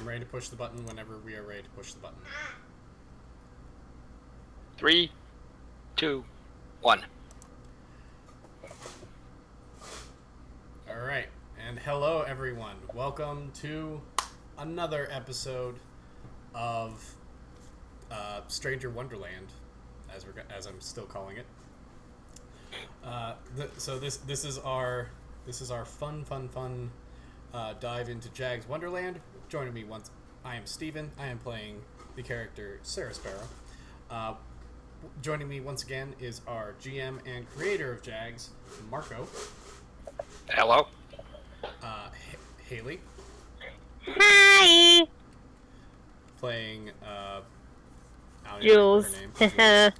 am ready to push the button whenever we are ready to push the button. 3, 2, 1. Alright, and hello everyone. Welcome to another episode of Stranger Wonderland, as I'm still calling it. So this is our fun dive into JAGS Wonderland. Joining me once, I am Steven. I am playing the character Sarah Sparrow. Joining me once again is our GM and creator of JAGS, Marco. Hello. Haley. Hi. Playing Jules. Jules.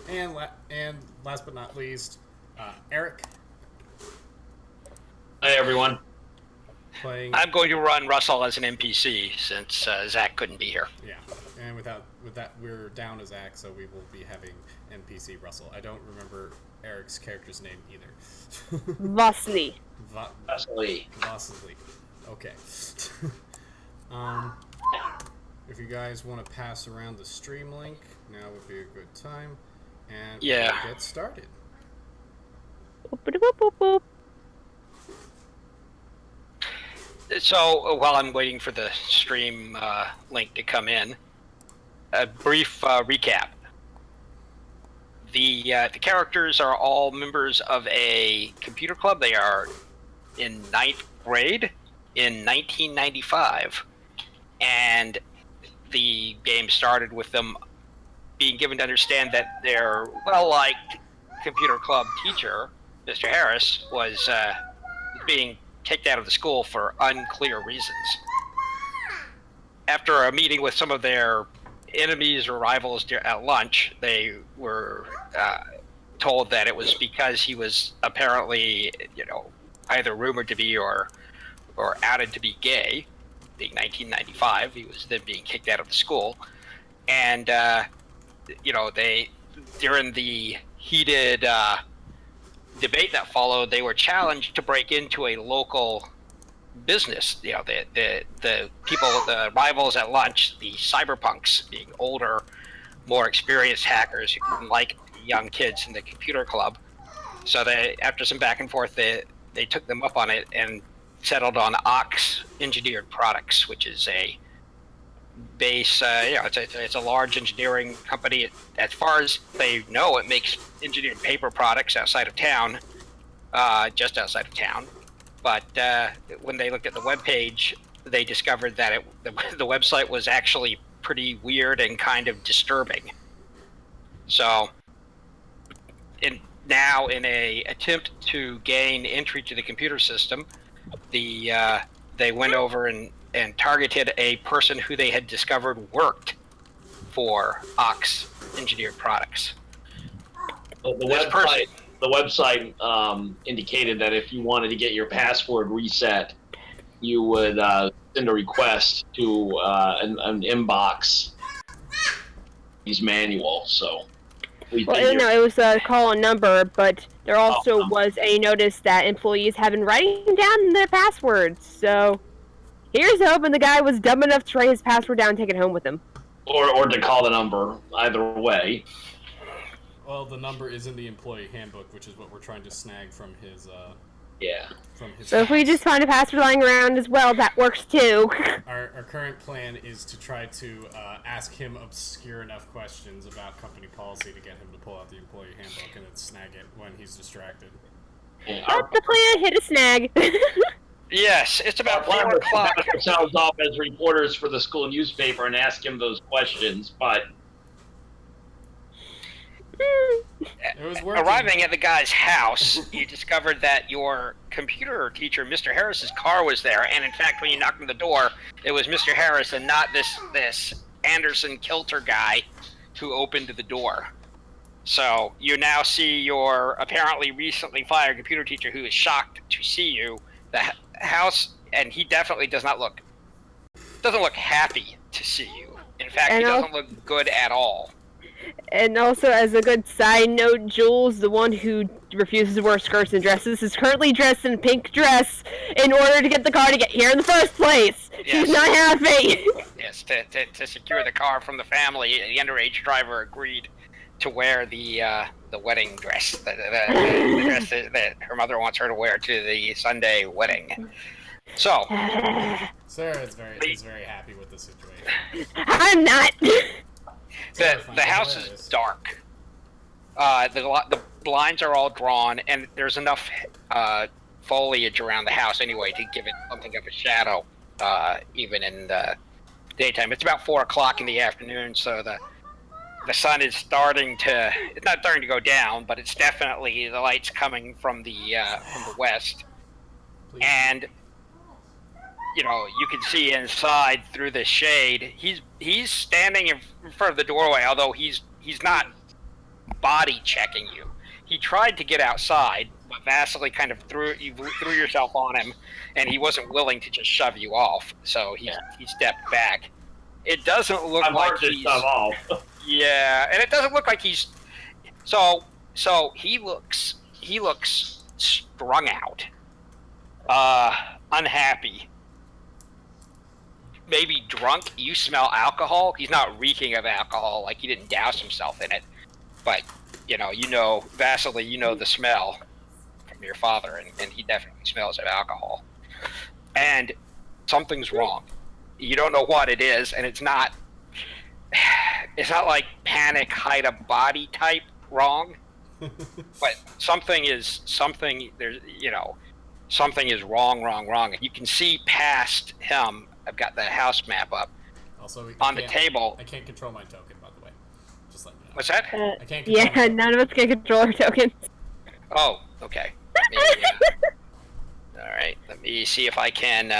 And last but not least, Eric. Hi everyone. Playing. I'm going to run Russell as an NPC since Zach couldn't be here. Yeah, and with that, we're down to Zach, so we will be having NPC Russell. I don't remember Eric's character's name either. Vasily. Vasily. Okay. If you guys want to pass around the stream link, now would be a good time, and we'll get started. Boop. So while I'm waiting for the stream link to come in, a brief recap. The characters are all members of a computer club. They are in 9th grade in 1995, and the game started with them being given to understand that their well-liked computer club teacher, Mr. Harris, was being kicked out of the school for unclear reasons. After a meeting with some of their enemies or rivals at lunch, they were told that it was because he was apparently, either rumored to be or outed to be gay. Being 1995, he was then being kicked out of the school, and they, during the heated debate that followed, they were challenged to break into a local business. The people, the rivals at lunch, the cyberpunks, being older, more experienced hackers who didn't like young kids in the computer club. So they, after some back and forth, they took them up on it and settled on Ox Engineered Products, which is a base. It's a large engineering company. As far as they know, it makes engineered paper products outside of town, just outside of town. But when they looked at the webpage, they discovered that the website was actually pretty weird and kind of disturbing. So, in a attempt to gain entry to the computer system, they went over and targeted a person who they had discovered worked for Ox Engineered Products. The website indicated that if you wanted to get your password reset, you would send a request to an inbox manual. So, It was a call and number, but there also was a notice that employees have been writing down their passwords. So, here's hoping the guy was dumb enough to write his password down and take it home with him. Or to call the number, either way. Well, the number is in the employee handbook, which is what we're trying to snag from his. So if we just find a password lying around as well, that works too. Our current plan is to try to ask him obscure enough questions about company policy to get him to pull out the employee handbook and then snag it when he's distracted. Up the plan, hit a snag. Yes, it's about 4 o'clock. Ourselves off as reporters for the school newspaper and ask him those questions, but it was working. Arriving at the guy's house, you discovered that your computer teacher, Mr. Harris's car was there, and in fact, when you knocked on the door, it was Mr. Harris and not this Anderson Kilter guy who opened the door. So you now see your apparently recently fired computer teacher who is shocked to see you. The house, and he definitely doesn't look happy to see you. In fact, he doesn't look good at all. And also, as a good side note, Jules, the one who refuses to wear skirts and dresses, is currently dressed in a pink dress in order to get the car to get here in the first place. Yes. She's not happy. Yes, to secure the car from the family, the underage driver agreed to wear the wedding dress, the dress that her mother wants her to wear to the Sunday wedding. So, Sarah is very happy with the situation. I'm not. the house is dark. The blinds are all drawn, and there's enough foliage around the house anyway to give it something of a shadow, even in the daytime. It's about 4 o'clock in the afternoon, so the sun is starting to, it's not starting to go down, but it's definitely, the light's coming from the west. Please. And, you know, you can see inside through the shade. He's standing in front of the doorway, although he's not body checking you. He tried to get outside, but Vasily kind of threw yourself on him, and he wasn't willing to just shove you off, so he stepped back. It doesn't look like he's... Yeah, and it doesn't look like he's... So he looks strung out. Unhappy. Maybe drunk. You smell alcohol. He's not reeking of alcohol, like he didn't douse himself in it. But, you know, Vasily, you know the smell from your father, and he definitely smells of alcohol. And something's wrong. You don't know what it is, and it's not like panic, hide a body type wrong. But something is wrong, and you can see past him. I've got the house map up. Also, on the table. I can't control my token, by the way. Just letting you know. What's that? I can't control None of us can control our tokens. Oh, okay. All right. Let me see if I can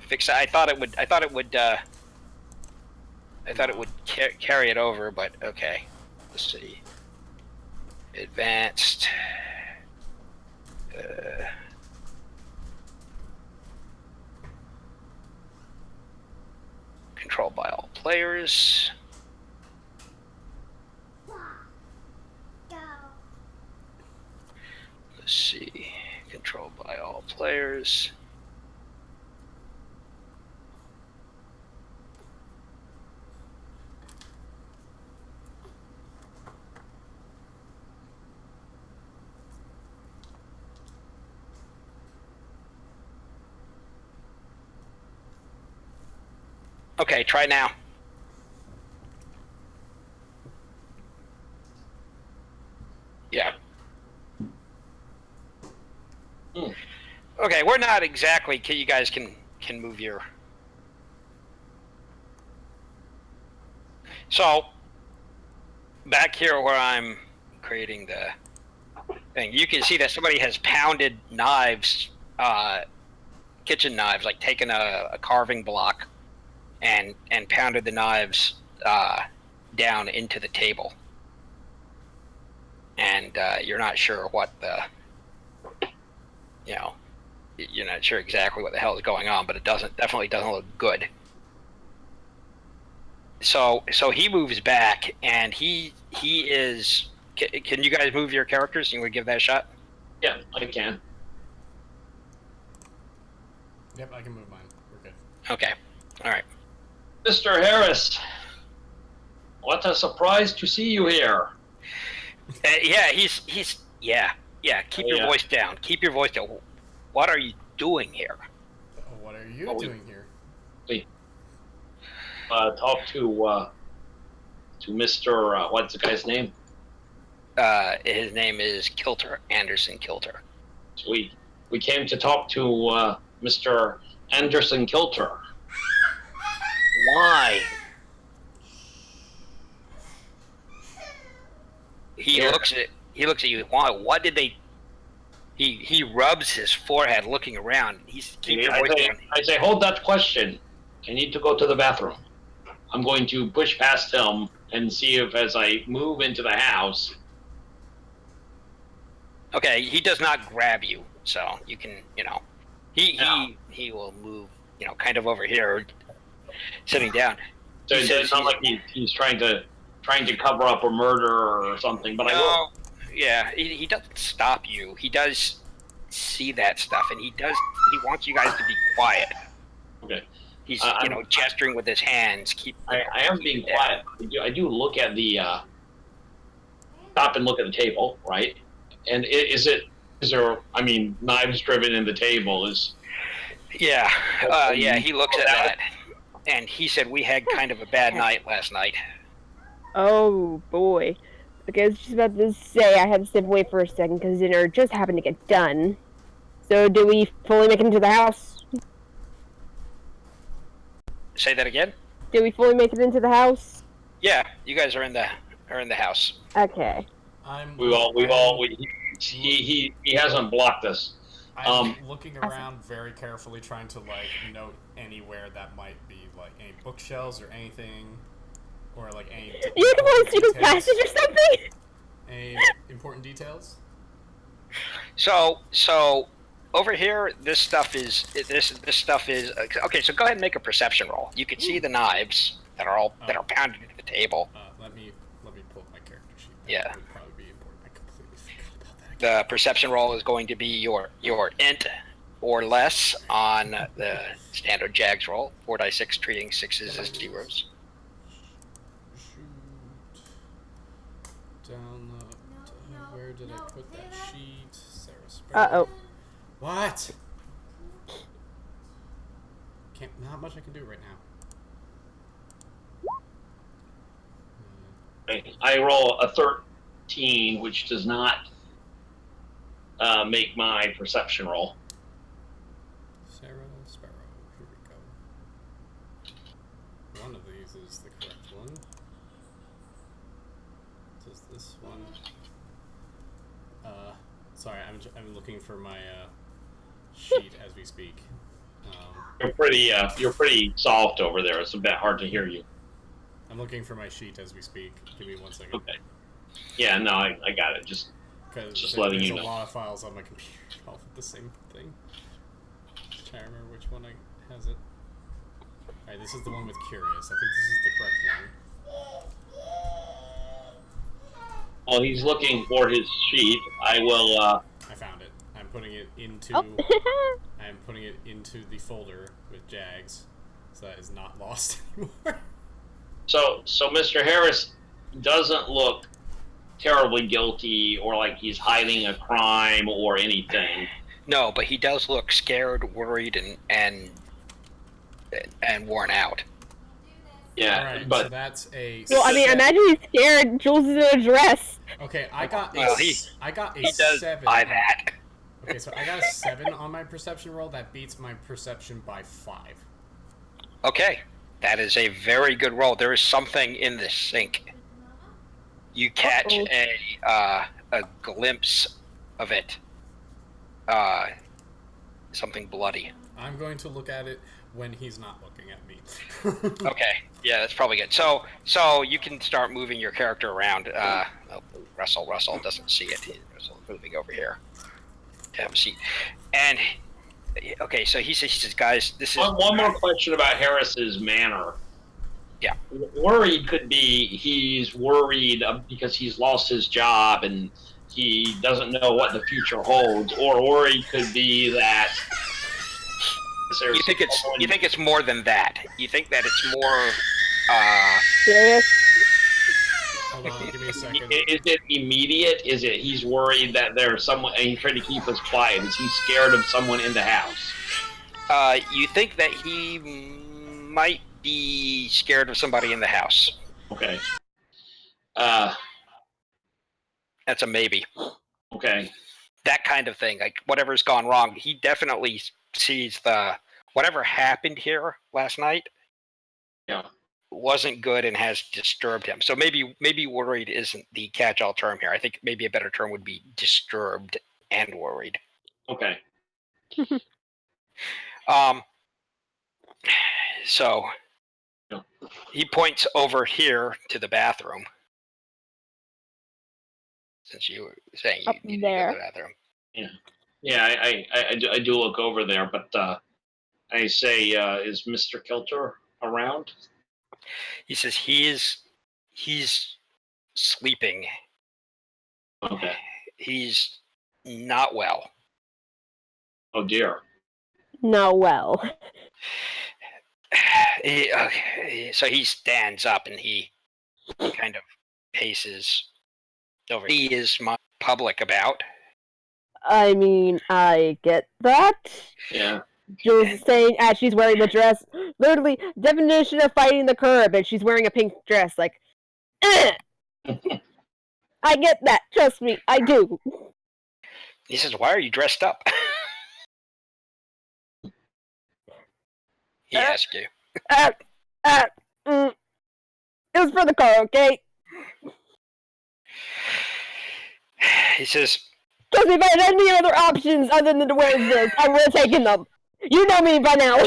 fix it. I thought it would carry it over, but okay. Let's see. Advanced. Controlled by all players. Let's see. Controlled by all players. Okay, try now. Yeah. Okay, we're not exactly. You guys can move your. So back here where I'm creating the thing, you can see that somebody has pounded knives, kitchen knives, like taken a carving block and pounded the knives down into the table. And you're not sure what the, you're not sure exactly what the hell is going on, but it definitely doesn't look good. So he moves back, and he is. Can you guys move your characters? You want to give that a shot? Yeah, I can. Yep, I can move mine. We're good. Okay. All right. Mr. Harris, what a surprise to see you here. Yeah, he's yeah. Keep your voice down. Keep your voice down. What are you doing here? What are you doing here? Talk to Mr. What's the guy's name? His name is Kilter, Anderson Kilter. So we came to talk to Mr. Anderson Kilter. Why? He looks at you. Why? What did they? He rubs his forehead, looking around. Keep your voice down. I say, hold that question. I need to go to the bathroom. I'm going to push past him and see if, as I move into the house. Okay, he does not grab you, so you can, he will move, kind of over here, sitting down. So it doesn't sound like he's trying to cover up a murder or something. But Yeah, he doesn't stop you. He does see that stuff, and he wants you guys to be quiet. Okay. He's gesturing with his hands. I am being quiet. I do look at the stop and look at the table, right? And is there? I mean, knives driven in the table is. Yeah, yeah. He looks at that, and he said we had kind of a bad night last night. Oh boy. Okay, I was just about to say I had to step away for a second because dinner just happened to get done. So, do we fully make it into the house? Say that again. Did we fully make it into the house? Yeah, you guys are in the house. Okay. He hasn't blocked us. I'm looking around very carefully, trying to like note anywhere that might be like any bookshelves or anything, or like any. You can find a secret passage or something. Any important details? So over here, this stuff is okay. So go ahead and make a perception roll. You can see the knives that are pounded into the table. Let me pull up my character sheet. Yeah. That would probably be important. I completely forgot about that. The perception roll is going to be your int or less on the standard JAGS roll. 4d6, treating 6s as 0s. Shoot. Download. Where did I put that sheet? Sarah Sparrow. Uh-oh. What? Not much I can do right now. I roll a 13, which does not make my perception roll. Sarah Sparrow. Here we go. One of these is the correct one. Does this one? Sorry, I'm looking for my sheet as we speak. You're pretty soft over there. It's a bit hard to hear you. I'm looking for my sheet as we speak. Give me 1 second. Okay. Yeah, no, I got it. Just letting you know. There's a lot of files on my computer all with the same thing. Just trying to remember which one has it. Alright, this is the one with Curious. I think this is the correct one. While he's looking for his sheet, I will. I found it. I'm putting it into. Oh. I'm putting it into the folder with JAGS, so that is not lost anymore. So Mr. Harris doesn't look terribly guilty or like he's hiding a crime or anything. No, but he does look scared, worried, and worn out. Yeah, Alright, but so that's a. Well, I mean, imagine he's scared. Jules is in a dress. Okay, I got a. Well, he does 7. buy that. Okay, so I got a 7 on my perception roll. That beats my perception by 5. Okay, that is a very good roll. There is something in the sink. You catch a glimpse of it. Something bloody. I'm going to look at it when he's not looking at me. Okay, yeah, that's probably good. So you can start moving your character around. Russell doesn't see it. He's moving over here to have a seat. And okay, so he says, guys, this is one more question about Harris's manner. Yeah. Worried could be he's worried because he's lost his job and he doesn't know what the future holds, or worried could be that. You think it's more than that? You think that it's more? Serious? Hold on, give me a second. Is it immediate? Is it he's worried that there's someone and he's trying to keep us quiet? Is he scared of someone in the house? You think that he might be scared of somebody in the house? Okay. That's a maybe. Okay. That kind of thing, like whatever's gone wrong. He definitely sees whatever happened here last night. Yeah. Wasn't good and has disturbed him. So maybe worried isn't the catch-all term here. I think maybe a better term would be disturbed and worried. Okay. So he points over here to the bathroom. Since you were saying you needed to go to the bathroom. Yeah. Yeah, I do look over there, but I say, is Mr. Kilter around? He says he's sleeping. Okay. He's not well. Oh dear. Not well. So he stands up and he kind of paces over. He is public about. I mean, I get that. Yeah. Jules is saying as she's wearing the dress. Literally, definition of fighting the curb, and she's wearing a pink dress. Like, I get that. Trust me, I do. He says, "Why are you dressed up?" He asked you. It was for the car, okay? He says, Trust me, if I had any other options other than to wear this, I would have taken them. You know me by now.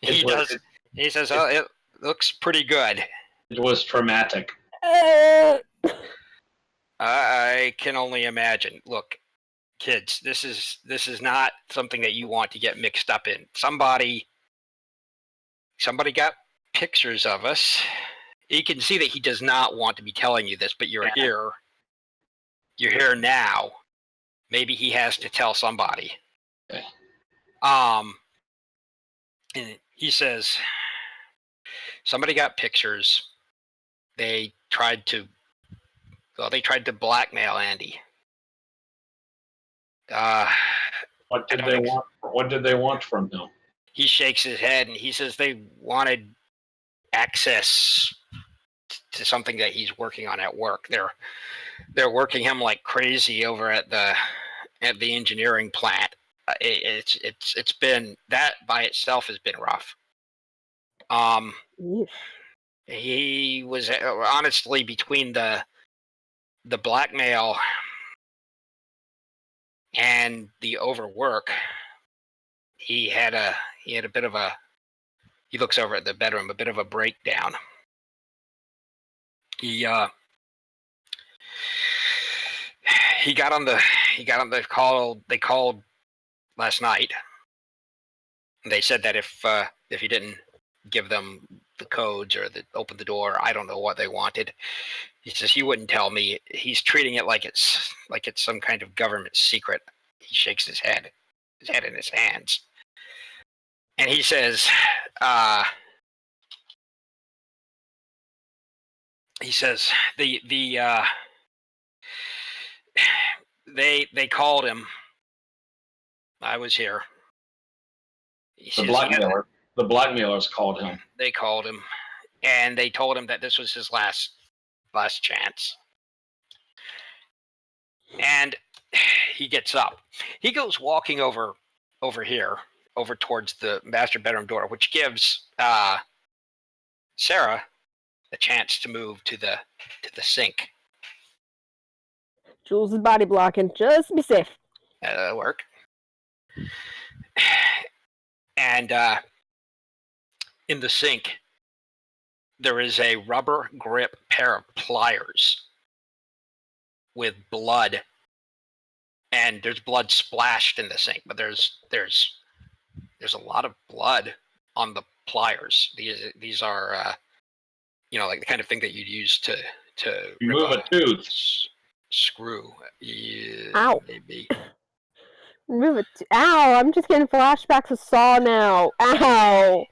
He does. He says, "Oh, it looks pretty good." It was traumatic. I can only imagine. Look, kids, this is not something that you want to get mixed up in. Somebody got pictures of us. You can see that he does not want to be telling you this, but you're here. You're here now. Maybe he has to tell somebody. Okay. And he says, somebody got pictures. They tried to blackmail Andy. What did they want? What did they want from him? He shakes his head and he says they wanted access to something that he's working on at work. They're working him like crazy over at the engineering plant. It's been, that by itself has been rough. He was honestly, between the blackmail and the overwork, he had a bit of a, he looks over at the bedroom, a bit of a breakdown. He got on the call. They called last night. They said that if he didn't give them the codes or open the door, I don't know what they wanted. He says he wouldn't tell me. He's treating it like it's some kind of government secret. He shakes his head in his hands, and he says, they called him. I was here. The blackmailers called him. They called him, and they told him that this was his last chance. And he gets up. He goes walking over here, over towards the master bedroom door, which gives Sarah a chance to move to the sink. Jules is body blocking. Just be safe. That'll work. And in the sink, there is a rubber grip pair of pliers with blood, and there's blood splashed in the sink, but there's a lot of blood on the pliers. These are like the kind of thing that you'd use to remove a tooth. Screw. Yeah, ow. Maybe. Remove it. Ow! I'm just getting flashbacks of Saw now. Ow!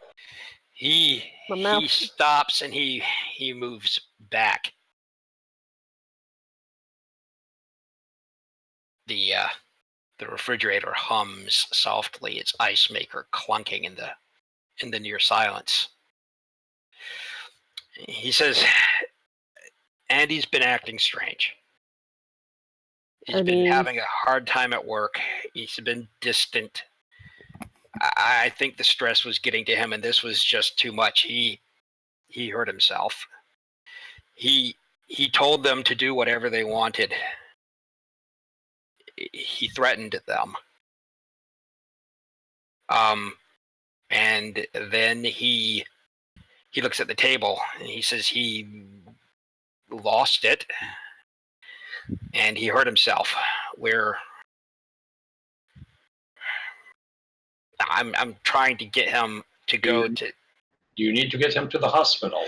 He stops and he moves back. The refrigerator hums softly, its ice maker clunking in the near silence. He says, Andy's been acting strange. He's been having a hard time at work. He's been distant. I think the stress was getting to him, and this was just too much. He hurt himself. He told them to do whatever they wanted. He threatened them. And then he looks at the table and he says he lost it and he hurt himself. I'm trying to get him to go to. You need to get him to the hospital.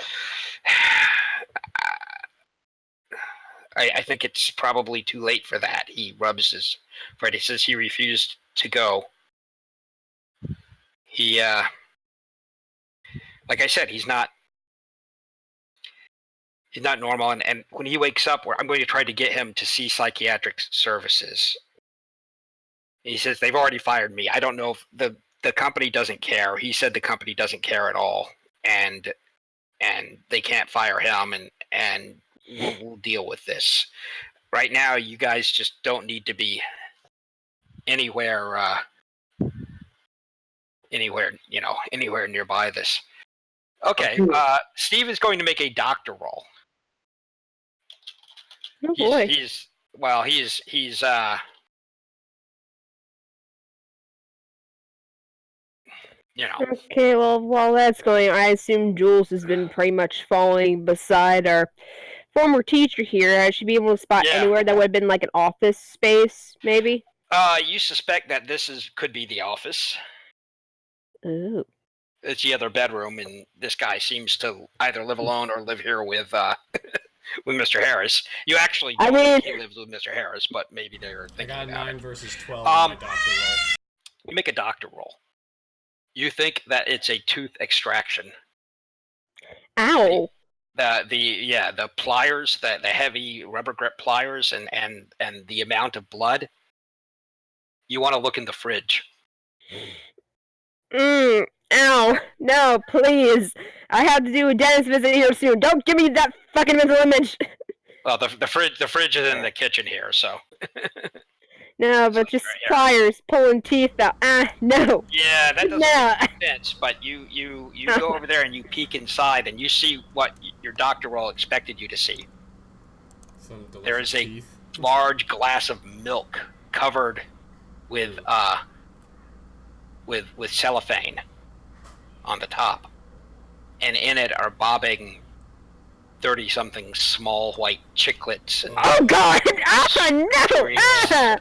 I think it's probably too late for that. He rubs his forehead. He says he refused to go. He, like I said, he's not normal. And when he wakes up, I'm going to try to get him to see psychiatric services. He says they've already fired me. I don't know if the company doesn't care. He said the company doesn't care at all, and they can't fire him, and we'll deal with this. Right now, you guys just don't need to be anywhere nearby this. Okay, Steve is going to make a doctor roll. Oh boy. He's Okay, well, while that's going, I assume Jules has been pretty much following beside our former teacher here. I should be able to spot anywhere that would have been like an office space, maybe? You suspect that could be the office. Ooh. It's the other bedroom, and this guy seems to either live alone or live here with with Mr. Harris. You actually don't think he lives with Mr. Harris, but maybe they're thinking I got about 9 it. versus 12 on my doctor roll. You make a doctor roll. You think that it's a tooth extraction. Ow! The pliers, the heavy rubber grip pliers, and the amount of blood. You want to look in the fridge. Ow! No, please! I have to do a dentist visit here soon. Don't give me that fucking mental image. Well, the fridge is in the kitchen here, so. No, but just pliers pulling teeth out. No. Yeah, that doesn't make sense. But you go over there and you peek inside and you see what your doctor role expected you to see. There is a large glass of milk covered with cellophane on the top, and in it are bobbing 30-something small white chiclets. And oh God! No!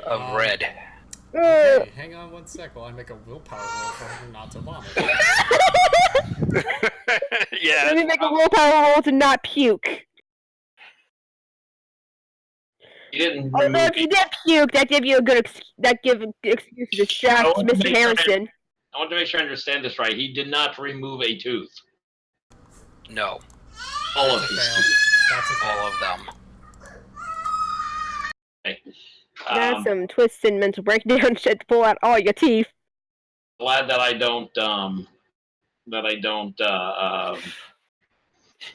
Of red. Okay, hang on one sec while I make a willpower roll for her not to vomit. Yeah. Let me make a willpower roll to not puke. You didn't. Although if you did puke, that give you a good excuse to distract Mr. Harrison. I want to make sure I understand this right. He did not remove a tooth. No. All of his teeth. That's a fail. All of them. Okay. That's some twisted mental breakdown shit to pull out all your teeth. Glad that I don't.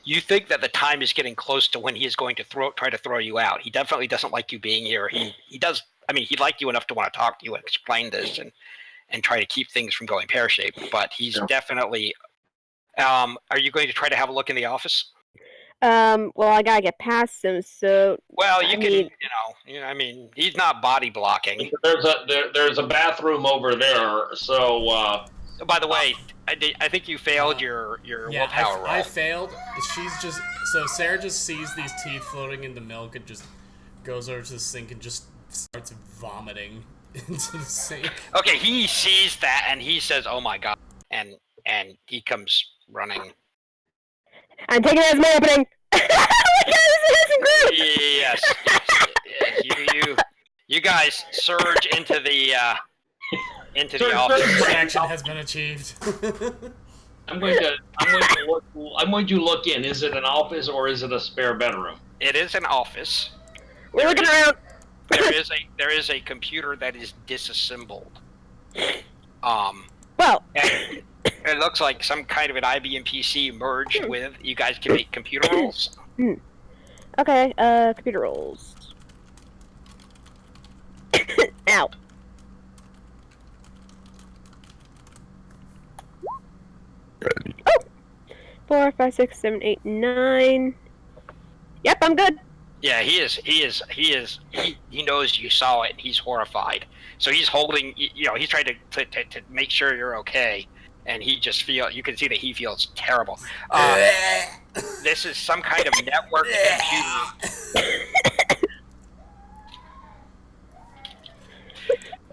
You think that the time is getting close to when he is going to try to throw you out. He definitely doesn't like you being here. He does. I mean, he'd like you enough to want to talk to you and explain this and try to keep things from going pear-shaped. But he's definitely. Are you going to try to have a look in the office? Well, I gotta get past him, so. Well, you can. I mean, he's not body blocking. There's a bathroom over there. So. By the way, I think you failed your willpower roll. I failed. So Sarah just sees these teeth floating in the milk and just goes over to the sink and just starts vomiting into the sink. Okay, he sees that and he says, "Oh my God," and he comes running. I'm taking it as my opening. Oh my God, this is group. Yes. You guys surge into the office. Distraction has been achieved. I'm going to look in. Is it an office or is it a spare bedroom? It is an office. We're looking around. There is a computer that is disassembled. Well. It looks like some kind of an IBM PC merged with. You guys can make computer rolls. Okay. Computer rolls. Ow. Oh! 4, 5, 6, 7, 8, 9. Yep, I'm good. Yeah, he knows you saw it. He's horrified. So he's holding. He's trying to make sure you're okay. And you can see that he feels terrible. This is some kind of network computer.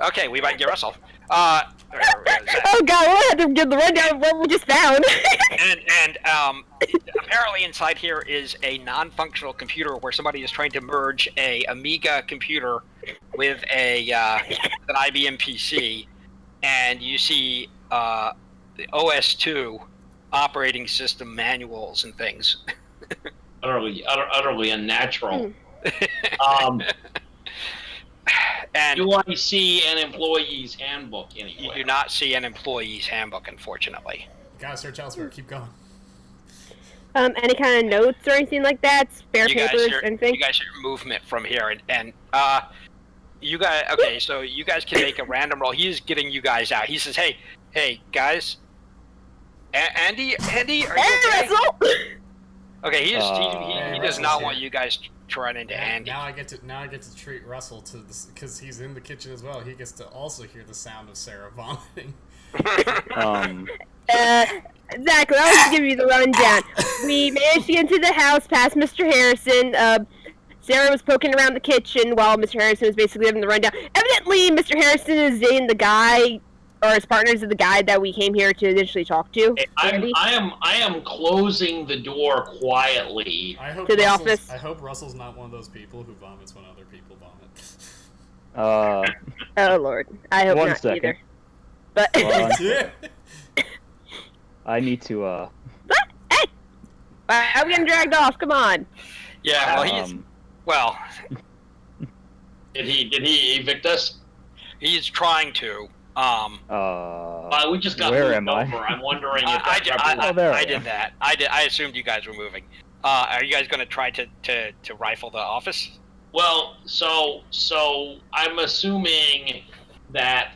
Okay, we might get Russell. Oh god, we'll have to give the rundown of what we just found. and apparently inside here is a non-functional computer where somebody is trying to merge a Amiga computer with an IBM PC, and you see the OS2 operating system manuals and things. Utterly unnatural. And do I see an employee's handbook anywhere? you do not see an employee's handbook, unfortunately. You gotta search elsewhere. Keep going. Any kind of notes or anything like that? Spare papers, anything? You guys hear movement from here, and you guys. Okay, so you guys can make a random roll. He's getting you guys out. He says, "Hey, guys, Andy, are you okay?" Okay, he does not want you guys to run into Andy. Now I get to treat Russell to this because he's in the kitchen as well. He gets to also hear the sound of Sarah vomiting. Exactly. I'll give you the rundown. We managed to get into the house past Mr. Harrison. Sarah was poking around the kitchen while Mr. Harrison was basically giving the rundown. Evidently, Mr. Harrison is dating the guy, or his partners of the guy that we came here to initially talk to. I am closing the door quietly to the office. I hope Russell's not one of those people who vomits when other people vomit. Oh Lord, I hope One not second. either. But I need to. Hey, I'm getting dragged off. Come on. Yeah, well, Did he evict us? he's trying to. We just got Where moved am I? over. I'm wondering if I there did that. I assumed you guys were moving. Are you guys going to try to rifle the office? Well, so I'm assuming that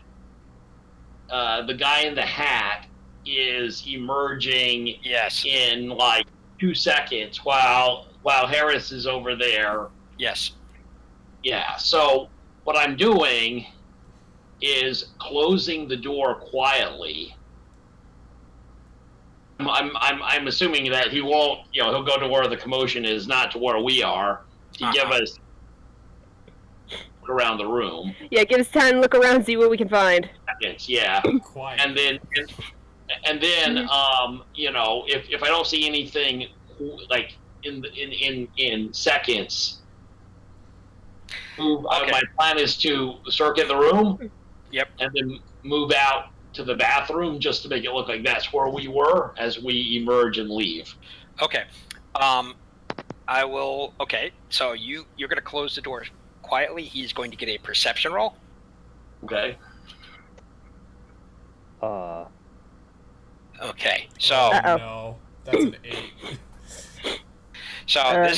the guy in the hat is emerging in like 2 seconds while Harris is over there. Yes. Yeah. So what I'm doing is closing the door quietly. I'm assuming that he won't, he'll go to where the commotion is, not to where we are, to give us look around the room. Yeah, give us time to look around and see what we can find. Yeah. Quiet. And then if I don't see anything like in seconds, my plan is to circuit the room. Yep. And then move out to the bathroom just to make it look like that's where we were as we emerge and leave. Okay. I will. Okay. So you're going to close the door quietly. He's going to get a perception roll. Okay. Okay. So. No, that's an 8. So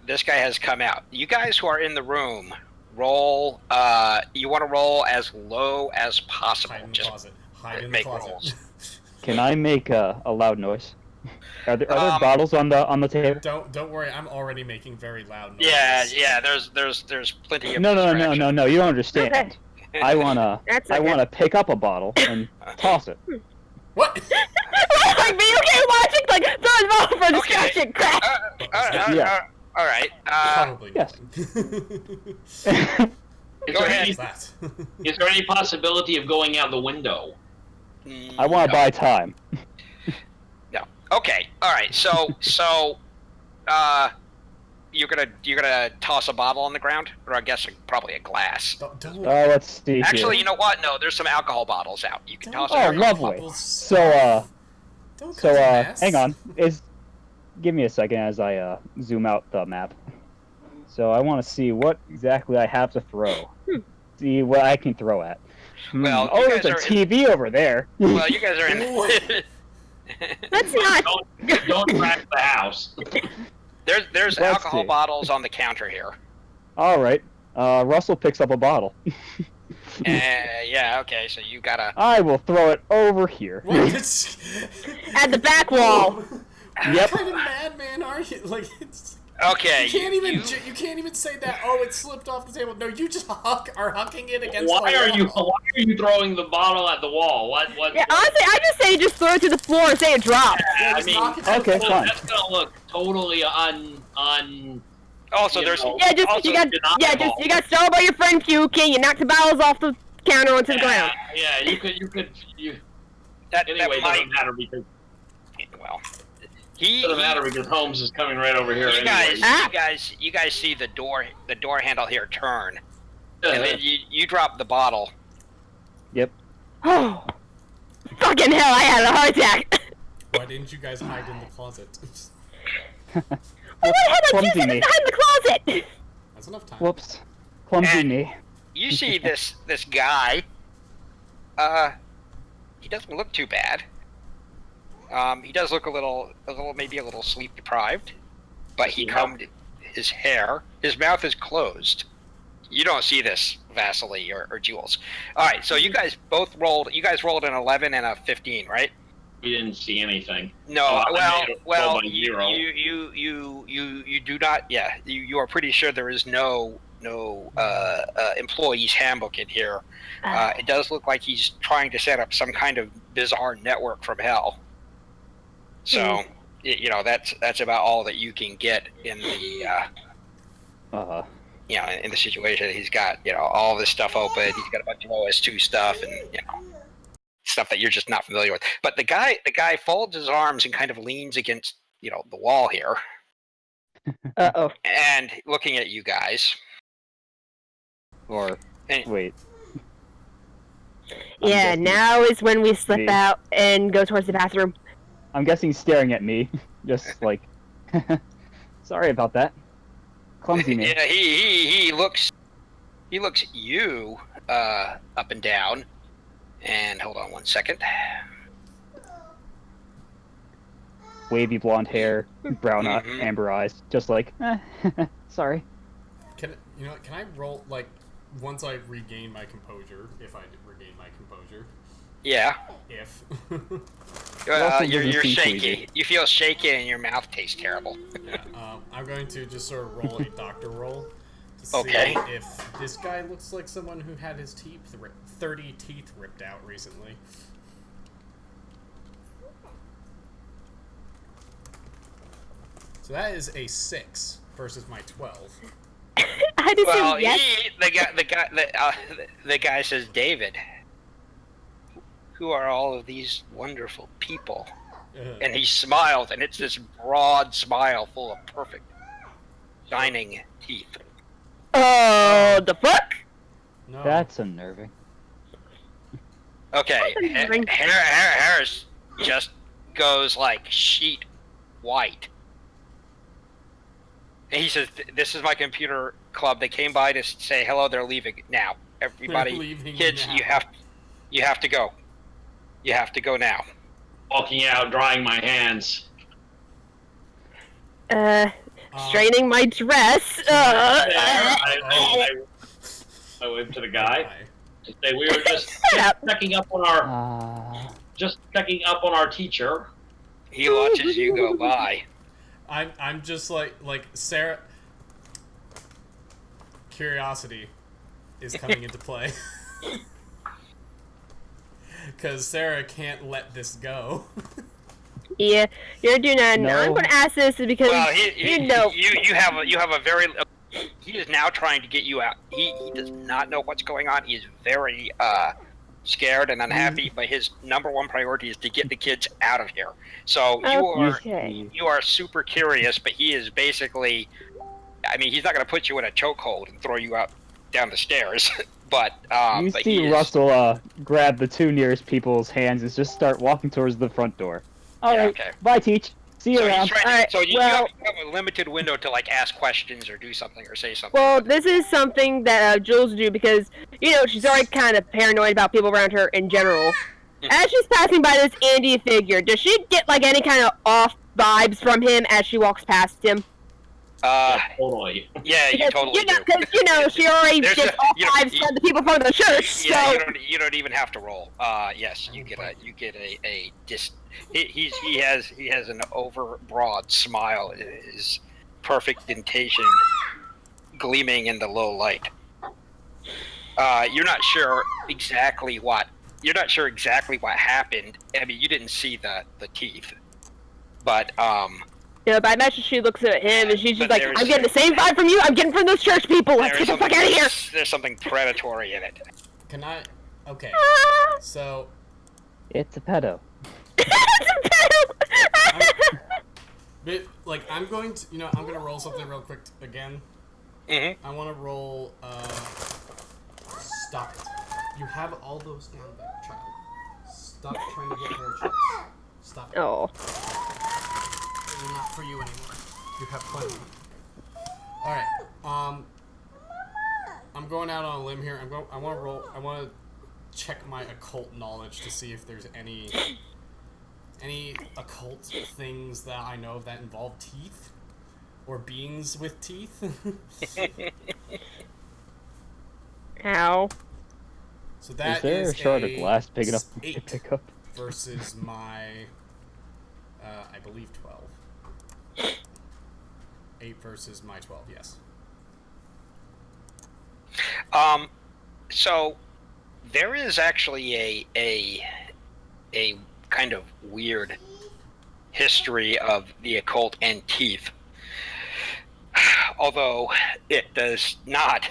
this guy has come out. You guys who are in the room, roll. You want to roll as low as possible. Hide in the closet. Hide in the make closet. rolls. Can I make a loud noise? Are there bottles on the table? Don't worry. I'm already making very loud noises. Yeah. There's plenty of. No. You don't understand. I wanna pick up a bottle and toss it. What? Like, be okay watching, like, throw the ball for distraction. Crap. All right. Probably yes. nothing. Go ahead. Is there any possibility of going out the window? I want to buy time. No. Okay. All right. So you're gonna toss a bottle on the ground, or I guess probably a glass. Don't Let's see. Actually, here. you know what? No, there's some alcohol bottles out. You can toss Oh, it. lovely. Hang on. Give me a second as I zoom out the map. So I want to see what exactly I have to throw. See what I can throw at. Well, there's a TV over there. Well, you guys are in. Let's not. Don't crack the house. There's alcohol bottles on the counter here. All right. Russell picks up a bottle. Yeah. Okay. So you gotta. I will throw it over here. At the back wall. Yep. What kind of madman are you? Like, it's. Okay. You can't even say that. Oh, it slipped off the table. No, you just are hucking it against Why the are wall. you throwing the bottle at the wall? What? Yeah, honestly, I just say just throw it to the floor and say it drops. Yeah, okay, fine. That's gonna look totally Also, there's. You got to tell about your friend puking. You knocked the bottles off the counter onto the ground. Yeah, you could. That Anyway, it might, doesn't matter because well, it doesn't matter because Holmes is coming right over here. you guys, anyway. you guys see the door handle here turn, and then you drop the bottle. Yep. Oh, fucking hell! I had a heart attack. Why didn't you guys hide in the closet? Well, what the hell? I Clumsy just me. behind the closet. That's enough time. Whoops. Clumsy And- me. You see this guy. He doesn't look too bad. He does look maybe a little sleep deprived, but he combed his hair. His mouth is closed. You don't see this, Vasily or Jules. All right, so you guys both rolled. You guys rolled an 11 and a 15, right? We didn't see anything. No. I made it roll by You zero. you do not. Yeah, you are pretty sure there is no employee's handbook in here. It does look like he's trying to set up some kind of bizarre network from hell. So, you know, that's about all that you can get in the you know, in the situation. He's got, you know, all this stuff open. He's got a bunch of OS2 stuff and, you know, stuff that you're just not familiar with. But the guy folds his arms and kind of leans against, you know, the wall here Uh-oh. and looking at you guys. Or And- wait. Yeah, guessing- now is when we slip Me. out and go towards the bathroom. I'm guessing he's staring at me, just like. Sorry about that. Clumsy me. Yeah, he looks at you up and down. And hold on one second. Wavy blonde hair, brown Mhm. amber eyes, just like. Sorry. Can I roll, like, once I regain my composure, if I regain my composure? Yeah. If. also You're doesn't seem shaky. queasy. You feel shaky and your mouth tastes terrible. Yeah, I'm going to just sort of roll a doctor roll to see Okay. if this guy looks like someone who had his 30 teeth ripped out recently. So that is a 6 versus my 12. I just Well, said yes. the guy says, David, who are all of these wonderful people? And he smiles, and it's this broad smile full of perfect, shining teeth. Oh, the fuck? No. That's unnerving. Okay, Harris just goes like sheet white. And he says, "This is my computer club. They came by to say hello. They're leaving now. Everybody, They're leaving kids, now. you have to go. You have to go now." Walking out, drying my hands. Straightening my dress. I wave to the guy. I say we were just Shut up. checking up on our teacher. He watches you go by. I'm just like Sarah. Curiosity is coming into play. Because Sarah can't let this go. Yeah, you're doing that. No. I'm going to ask this because Well, you know. you have a very. He is now trying to get you out. He does not know what's going on. He is very scared and unhappy. But his number one priority is to get the kids out of here. So Okay. you are super curious, but he is basically. I mean, he's not going to put you in a chokehold and throw you out down the stairs. But You but see he is, Russell grab the two nearest people's hands and just start walking towards the front door. All right, okay. bye, Teach. See you So, around. he's trying to- Alright, so you well- have a limited window to like ask questions or do something or say something. Well, this is something that Jules will do because, you know, she's already kind of paranoid about people around her in general. As she's passing by this Andy figure, does she get, like, any kind of off vibes from him as she walks past him? Totally. Yeah, you Because, totally you know, do. 'cause, you know, she already There's gets a- off you know, vibes from the people from the church, so... Yeah, you don't even have to roll. Yes, you get he has an over broad smile. His perfect dentation gleaming in the low light. You're not sure exactly what happened. I mean, you didn't see the teeth, but You know, but I imagine she looks at him and she's just But like, there's- I'm getting the same vibe from you I'm getting from those church people. Let's there's get the fuck out of here. There's something predatory in it. Can I? Okay. So. It's a pedo. I'm going to, I'm going to roll something real quick again. Mm-hmm. I want to roll, stop it. You have all those down there, child. Stop trying to get more chips. Stop it. Oh. They're not for you anymore. You have plenty. Alright, I'm going out on a limb here. I want to check my occult knowledge to see if there's any occult things that I know of that involve teeth or beings with teeth. Ow. So that is there a shard of glass big enough to 8 pick up? versus my, I believe 12. 8 versus my 12. Yes. So there is actually a kind of weird history of the occult and teeth, although it does not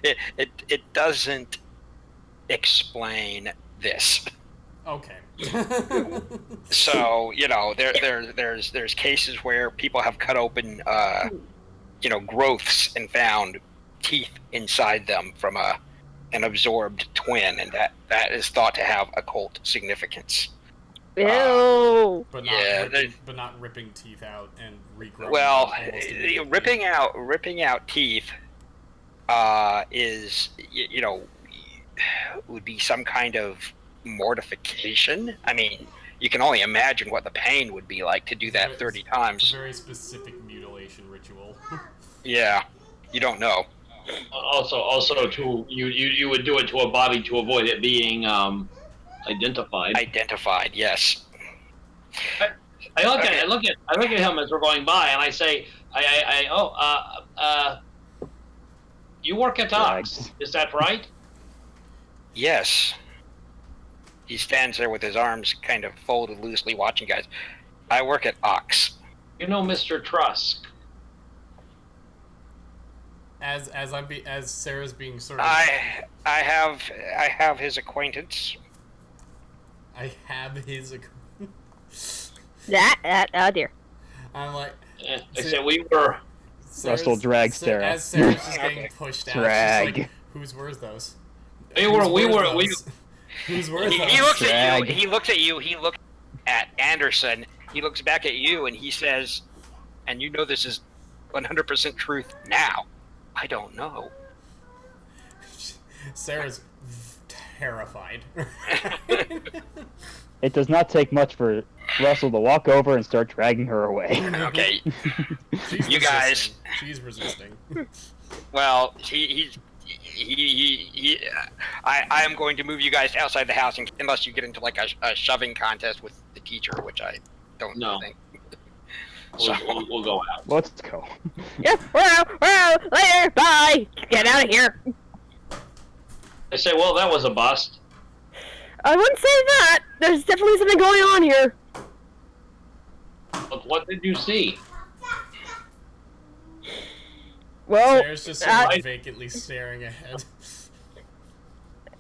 it doesn't explain this. Okay. So there's cases where people have cut open growths and found teeth inside them from an absorbed twin, and that is thought to have occult significance. Ew. But not ripping teeth out and regrowing. Well, ripping out teeth is would be some kind of mortification. I mean, you can only imagine what the pain would be like to do that 30 times. It's a very specific mutilation ritual. Yeah, you don't know. Also, too, you would do it to a body to avoid it being identified. Identified, yes. I look at him as we're going by, and I say, you work at JAGS, is that right? Yes. He stands there with his arms kind of folded loosely, watching guys. I work at Ox. You know Mr. Trusk. As Sarah's being sort of. I have his acquaintance. I have his. Oh dear. I'm like. I said we were. Russell drags Sarah. As Sarah's just getting pushed out, Drag. she's like, whose were those? We Whose were those? He looks Drag. at you. He looks at you. He looks at Anderson. He looks back at you, and he says, "And you know this is 100% truth now." I don't know. Sarah's terrified. It does not take much for Russell to walk over and start dragging her away. Okay, She's you guys. She's resisting. Well, I am going to move you guys outside the house unless you get into like a shoving contest with the teacher, which I don't think. We'll go out. Let's go. Yeah, we're out, later, bye! Get out of here! I say, well, that was a bust. I wouldn't say that! There's definitely something going on here. But what did you see? Well, Sarah's just sort of vacantly staring ahead.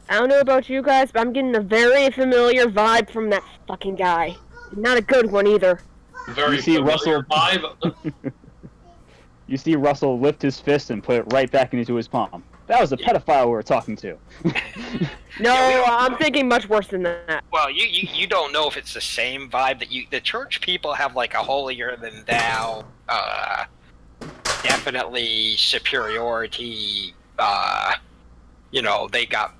I don't know about you guys, but I'm getting a very familiar vibe from that fucking guy. Not a good one either. Very You see Russell vibe. You see Russell lift his fist and put it right back into his palm. That was the pedophile we were talking to. No, I'm thinking much worse than that. Well, you don't know if it's the same vibe that the church people have, like a holier than thou, definitely superiority. They've got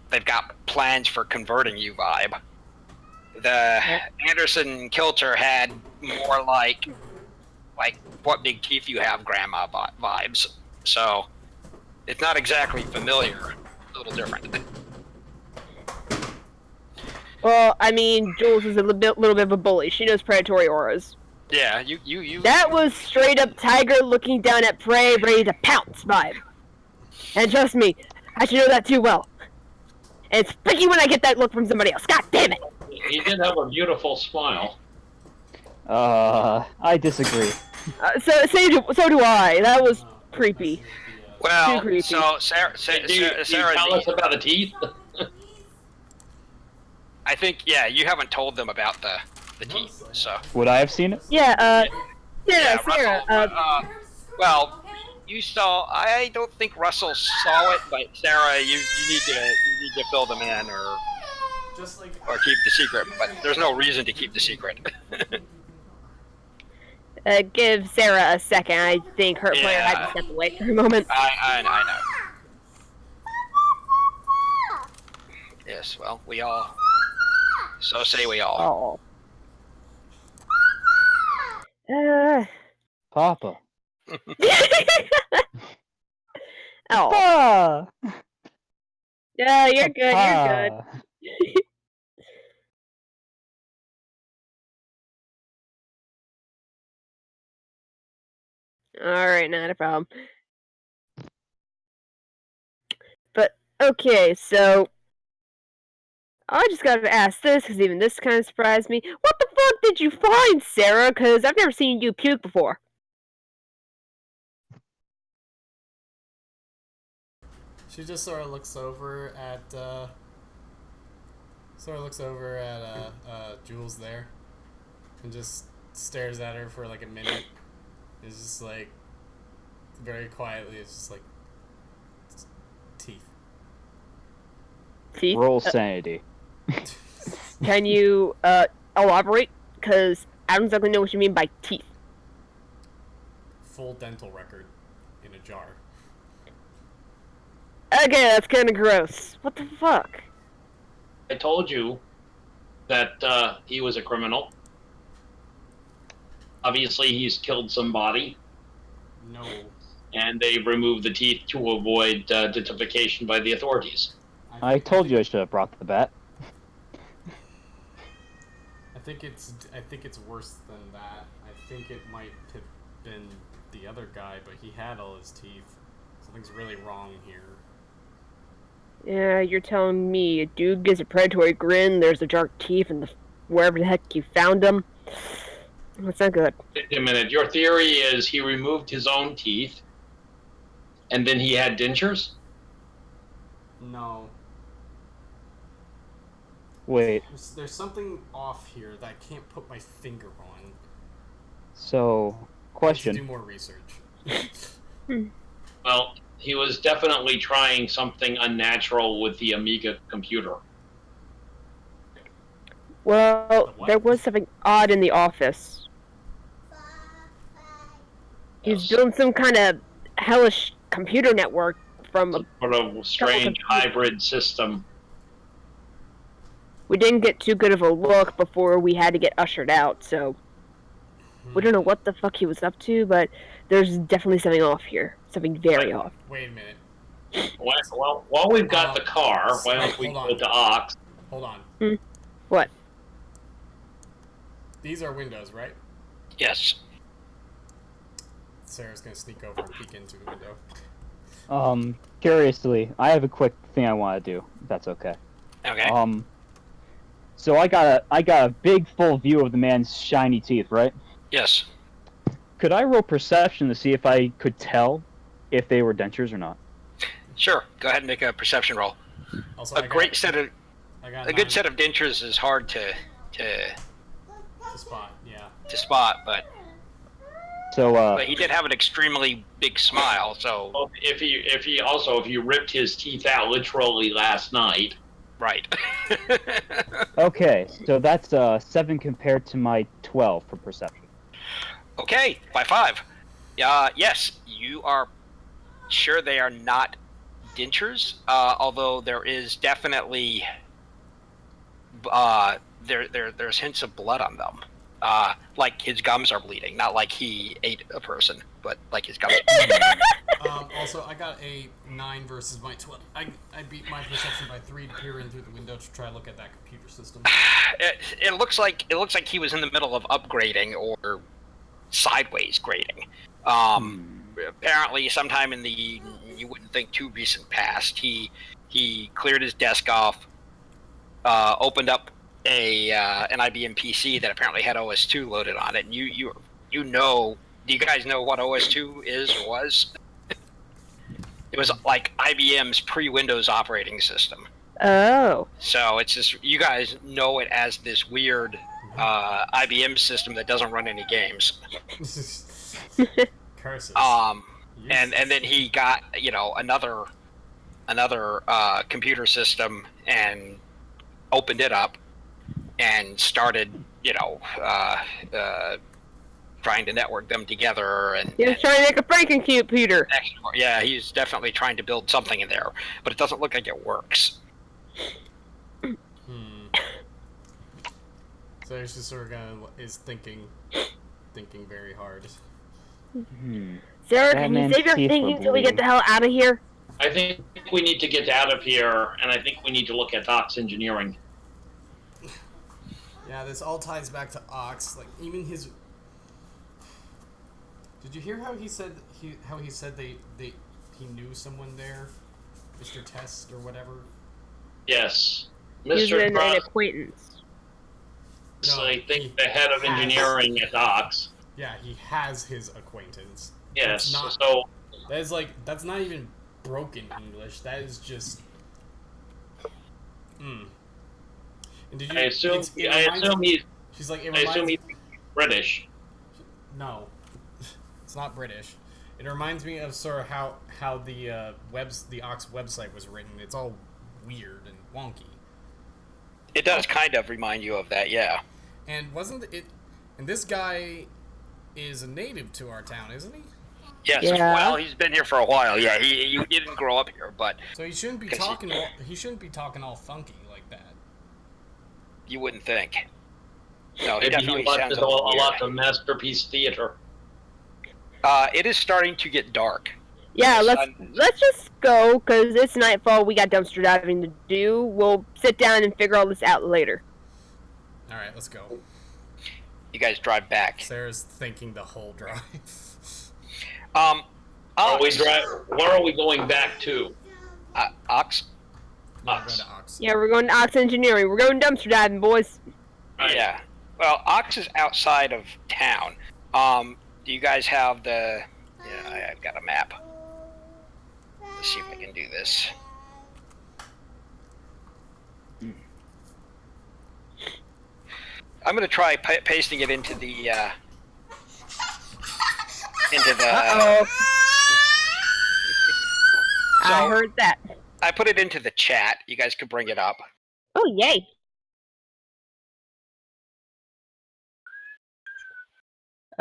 plans for converting you vibe. The Anderson Kilter had more like what big teeth you have, grandma vibes. So it's not exactly familiar. A little different. Well, I mean, Jules is a little bit of a bully. She knows predatory auras. Yeah, you. That was straight up tiger looking down at prey, ready to pounce vibe. And trust me, I should know that too well. And it's freaky when I get that look from somebody else. God damn it! He did have a beautiful smile. I disagree. So do I. That was creepy. Well, Too creepy. so Sarah, Do you tell us about the teeth? I think you haven't told them about the teeth, so. Would I have seen it? Yeah, Yeah, Sarah, Russell. Well, you saw. I don't think Russell saw it, but Sarah, you need to fill them in or keep the secret. But there's no reason to keep the secret. give Sarah a second. I think her player had to step away for a moment. I know. Yes, well, we all. So say we all. Oh. Papa. Oh. Papa! Yeah, you're good. You're good. Papa. All right, not a problem. But okay, so I just gotta ask this because even this kind of surprised me. What the fuck did you find, Sarah? Because I've never seen you puke before. She just sort of looks over at Jules there, and just stares at her for like a minute. It's just like very quietly. It's just like teeth. Teeth? Roll sanity. Can you elaborate? Because I don't exactly know what you mean by teeth. Full dental record in a jar. Okay, that's kind of gross. What the fuck? I told you that he was a criminal. Obviously, he's killed somebody. No. And they removed the teeth to avoid identification by the authorities. I told you I should have brought the bat. I think it's worse than that. I think it might have been the other guy, but he had all his teeth. Something's really wrong here. Yeah, you're telling me a dude gives a predatory grin, there's a dark teeth, and wherever the heck you found them? That's not good. Wait a minute. Your theory is he removed his own teeth, and then he had dentures? No. Wait. There's something off here that I can't put my finger on. So, question. Do more research. Well, he was definitely trying something unnatural with the Amiga computer. Well, there was something odd in the office. He's doing some kind of hellish computer network from a sort of strange hybrid system. We didn't get too good of a look before we had to get ushered out, so we don't know what the fuck he was up to, but there's definitely something off here. Something very off. Wait a minute. Well, while we've got the car, why don't we go to Ox? Hold on. What? These are windows, right? Yes. Sarah's gonna sneak over and peek into the window. Curiously, I have a quick thing I want to do, if that's okay. Okay. So I got a big full view of the man's shiny teeth, right? Yes. Could I roll perception to see if I could tell if they were dentures or not? Sure. Go ahead and make a perception roll. Also, A good set of dentures is hard to spot. Yeah. To spot, but So he did have an extremely big smile. So well, if he ripped his teeth out literally last night. Right. Okay, so that's 7 compared to my 12 for perception. Okay, by 5. Yes, you are sure they are not dentures, although there is definitely there's hints of blood on them. Like his gums are bleeding, not like he ate a person, but like his gums are bleeding. Also, I got a 9 versus my 12. I beat my perception by 3 to peer in through the window to try to look at that computer system. It looks like he was in the middle of upgrading or sideways grading. Apparently, sometime in the you wouldn't think too recent past, he cleared his desk off, opened up an IBM PC that apparently had OS2 loaded on it. And you know, do you guys know what OS2 is or was? It was like IBM's pre-Windows operating system. Oh. So it's just, you guys know it as this weird IBM system that doesn't run any games. Curses. And then he got, you know, another computer system and opened it up and started, you know, trying to network them together. And He was trying to make a Franken-computer. yeah, he's definitely trying to build something in there, but it doesn't look like it works. So he's just sort of is thinking very hard. Sarah, can you save your thinking until we get the hell out of here? I think we need to get out of here, and I think we need to look at Doc's engineering. Yeah, this all ties back to Ox. Like even his. Did you hear how he said he knew someone there, Mr. Test or whatever? Yes, Mr. Mr. An acquaintance. No, I think the head of engineering at Docs. Yeah, he has his acquaintance. Yes, that's not even broken English. That is just. And did you? I assume he's. She's like. I assume he's British. No, it's not British. It reminds me of sort of how the Ox website was written. It's all weird and wonky. It does kind of remind you of that, yeah. And wasn't it? And this guy is a native to our town, isn't he? Yes. Yeah. Well, he's been here for a while. Yeah, he didn't grow up here, but so he shouldn't be talking. He shouldn't be talking all funky like that. You wouldn't think. No, he Maybe definitely sounds a lot of masterpiece theater. It is starting to get dark. Yeah, let's just go, because it's nightfall, we got dumpster diving to do. We'll sit down and figure all this out later. Alright, let's go. You guys drive back. Sarah's thinking the whole drive. Where are we going back to? Ox? Ox. Yeah, we're going to Ox Engineering. We're going dumpster diving, boys. Right. Yeah. Well, Ox is outside of town. Do you guys have the... Yeah, I've got a map. Let's see if I can do this. I'm going to try pasting it into the... Uh-oh. So, I heard that. I put it into the chat. You guys could bring it up. Oh, yay.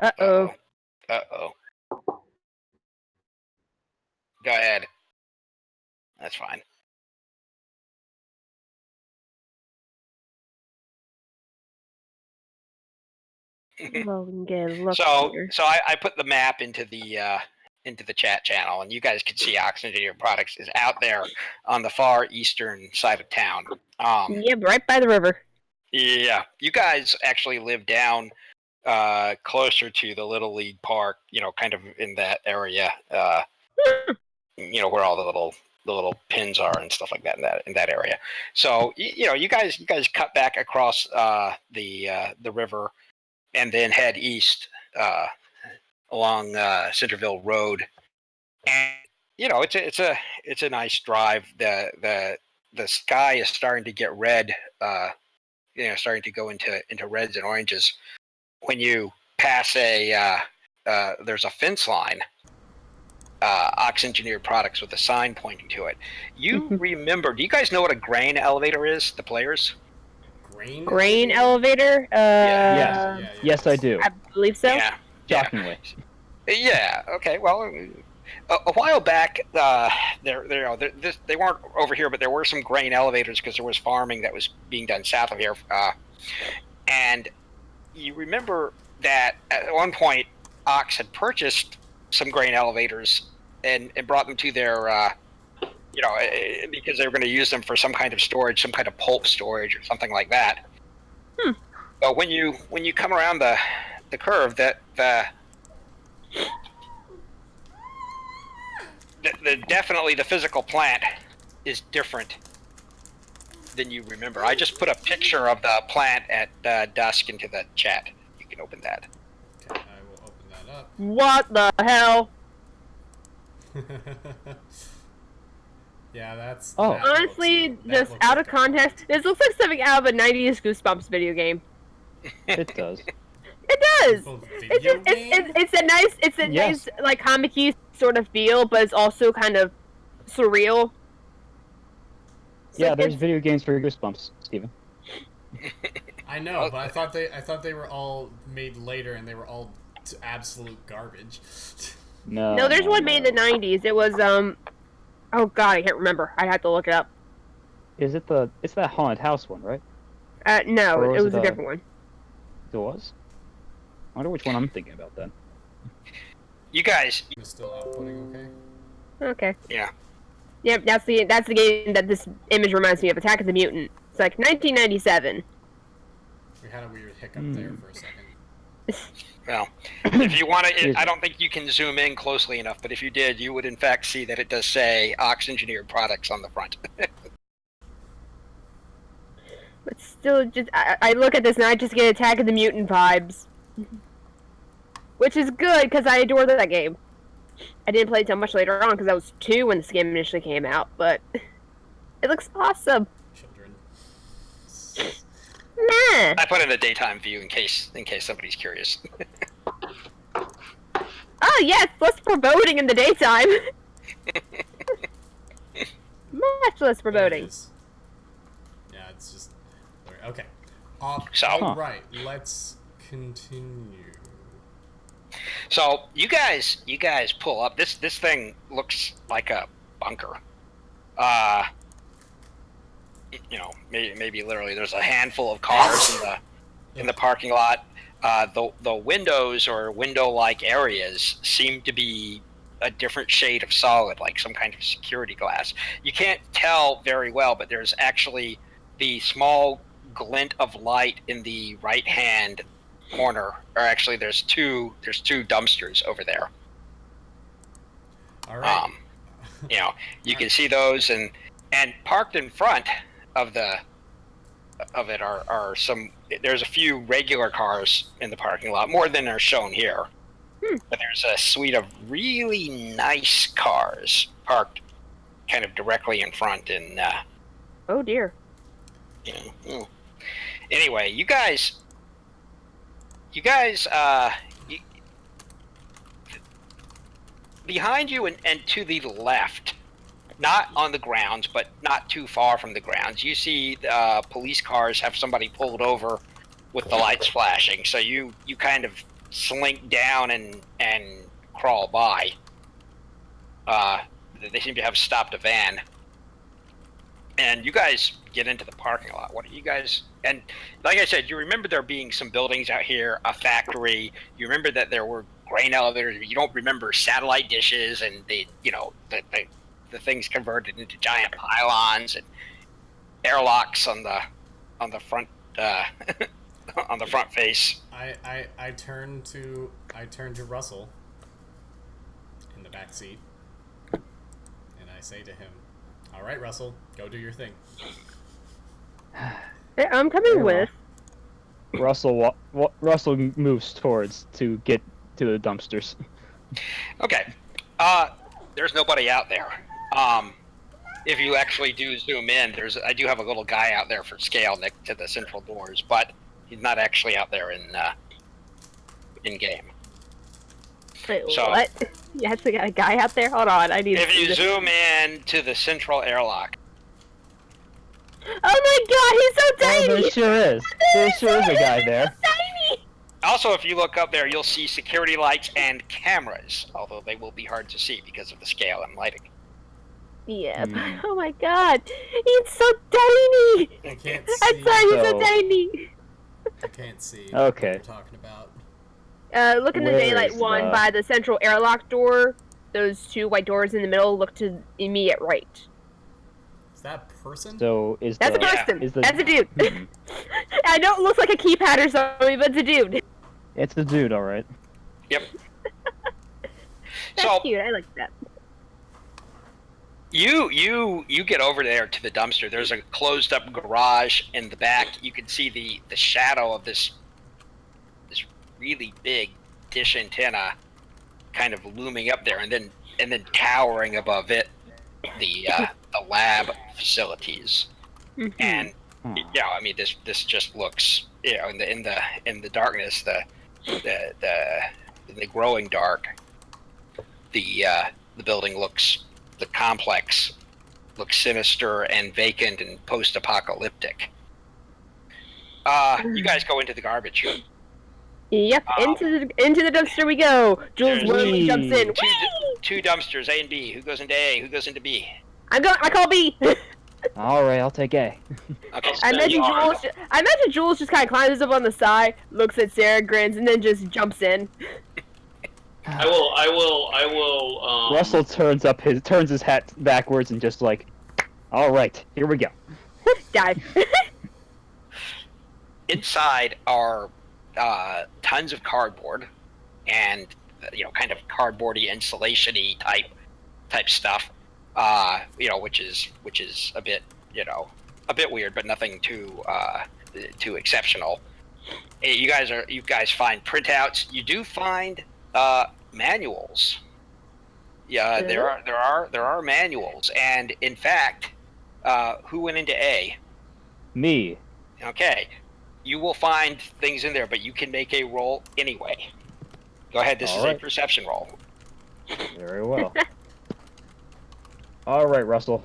Uh-oh. Uh-oh. Go ahead. That's fine. Well, we can get a look so here. I put the map into the chat channel, and you guys can see Ox Engineered Products is out there on the far eastern side of town. Yeah, right by the river. Yeah, you guys actually live down closer to the Little League Park, you know, kind of in that area. You know, where all the little pins are and stuff like that in that area. So you know, you guys cut back across the river and then head east along Centerville Road. And you know, it's a nice drive. The sky is starting to get red. You know, starting to go into reds and oranges. When you pass there's a fence line. Ox Engineered Products with a sign pointing to it. You remember? Do you guys know what a grain elevator is? The players. Grain elevator? Yes, I do. I believe so. Yeah. Shockingly. Yeah. Okay. Well, a while back, they weren't over here, but there were some grain elevators because there was farming that was being done south of here. And you remember that at one point, Ox had purchased some grain elevators and brought them to their, you know, because they were going to use them for some kind of storage, some kind of pulp storage or something like that. But when you come around the curve, definitely the physical plant is different than you remember. I just put a picture of the plant at dusk into the chat. You can open that. Okay, I will open that up. What the hell? Yeah, that's. Oh. that looks- Honestly, that just looks out like of a context, this looks like something out of a 90s Goosebumps video game. It does. It does! Oh, It's, video just, it's, game? it's a Yes. nice, like, comic-y sort of feel, but it's also kind of surreal. It's Yeah, like, there's it's- video games for Goosebumps, Steven. I know, but I thought they were all made later, and they were all absolute garbage. No. No, there's one made in the 90s. It was, oh god, I can't remember. I'd have to look it up. Is it it's that haunted house one, right? No, Or it was was it a a- different one. It was? I wonder which one I'm thinking about then. You guys, It's still outputting okay. Okay. yeah. Yep, that's the game that this image reminds me of. Attack of the Mutant. It's like 1997. We had a weird hiccup there for a second. Well, if you want Excuse to, I me. don't think you can zoom in closely enough, but if you did, you would in fact see that it does say Ox Engineered Products on the front. But still, just I look at this and I just get Attack of the Mutant vibes. Which is good, because I adore that game. I didn't play it until much later on, because I was 2 when this game initially came out, but it looks awesome. Children. Nah. I put in a daytime view in case somebody's curious. Oh, yeah, it's less foreboding in the daytime. Much less There it foreboding. is. Yeah, it's just okay. So- All right, let's continue. So you guys pull up. This thing looks like a bunker. You know, maybe literally. There's a handful of cars in the parking lot. The windows or window-like areas seem to be a different shade of solid, like some kind of security glass. You can't tell very well, but there's actually the small glint of light in the right-hand corner. Or actually, there's two dumpsters over there. All right. You know, you can see those, and parked in front of it are some. There's a few regular cars in the parking lot, more than are shown here. But there's a suite of really nice cars parked kind of directly in front, and Oh, dear. Anyway, you guys, behind you and to the left, not on the grounds, but not too far from the grounds, you see police cars have somebody pulled over with the lights flashing. So you kind of slink down and crawl by. They seem to have stopped a van. And you guys get into the parking lot. What are you guys... And like I said, you remember there being some buildings out here, a factory. You remember that there were grain elevators. You don't remember satellite dishes and the things converted into giant pylons and airlocks on the front on the front face. I turn to Russell in the back seat, and I say to him, "All right, Russell, go do your thing." Hey, I'm coming Very well. with. Russell moves towards to get to the dumpsters. Okay. There's nobody out there. If you actually do zoom in, I do have a little guy out there for scale next to the central doors, but he's not actually out there in game. Wait, So- what? You actually got a guy out there? Hold on, I need to If see you this. zoom in to the central airlock, Oh my god, he's so Oh, tiny! there sure is. There sure is a guy there. Tiny! also if you look up there, you'll see security lights and cameras, although they will be hard to see because of the scale and lighting. Yeah. Hmm. Oh my god, he's so tiny! I can't I'm see. sorry, he's so So- tiny. I can't see. Okay. What you're talking about. Look in the Where daylight is one the- by the central airlock door. Those two white doors in the middle look to immediate right. Is that a person? So is That's the a person. is the- That's a dude. I know it looks like a keypad or something, but it's a dude. It's a dude, all right. Yep. That's So cute. I like that. you get over there to the dumpster. There's a closed up garage in the back. You can see the shadow of this really big dish antenna kind of looming up there, and then towering above it, the the lab facilities. Mhm. And I mean, this just looks, in the darkness, in the growing dark, the building the complex looks sinister and vacant and post-apocalyptic. You guys go into the garbage. Yep, into the dumpster we go. Jules There's willingly jumps in. Two dumpsters, A and B. Who goes into A? Who goes into B? I call B. All right, I'll take A. Okay. I imagine Jules just kind of climbs up on the side, looks at Sarah, grins, and then just jumps in. I will. Russell turns his hat backwards and just like, all right, here we go. Dive. Inside are tons of cardboard and kind of cardboardy insulation-y type stuff. Which is a bit weird, but nothing too exceptional. You guys find printouts. You do find manuals. Yeah, there are manuals, and in fact, who went into A? Me. Okay, you will find things in there, but you can make a roll anyway. Go ahead. This is a perception roll. Very well. All right, Russell.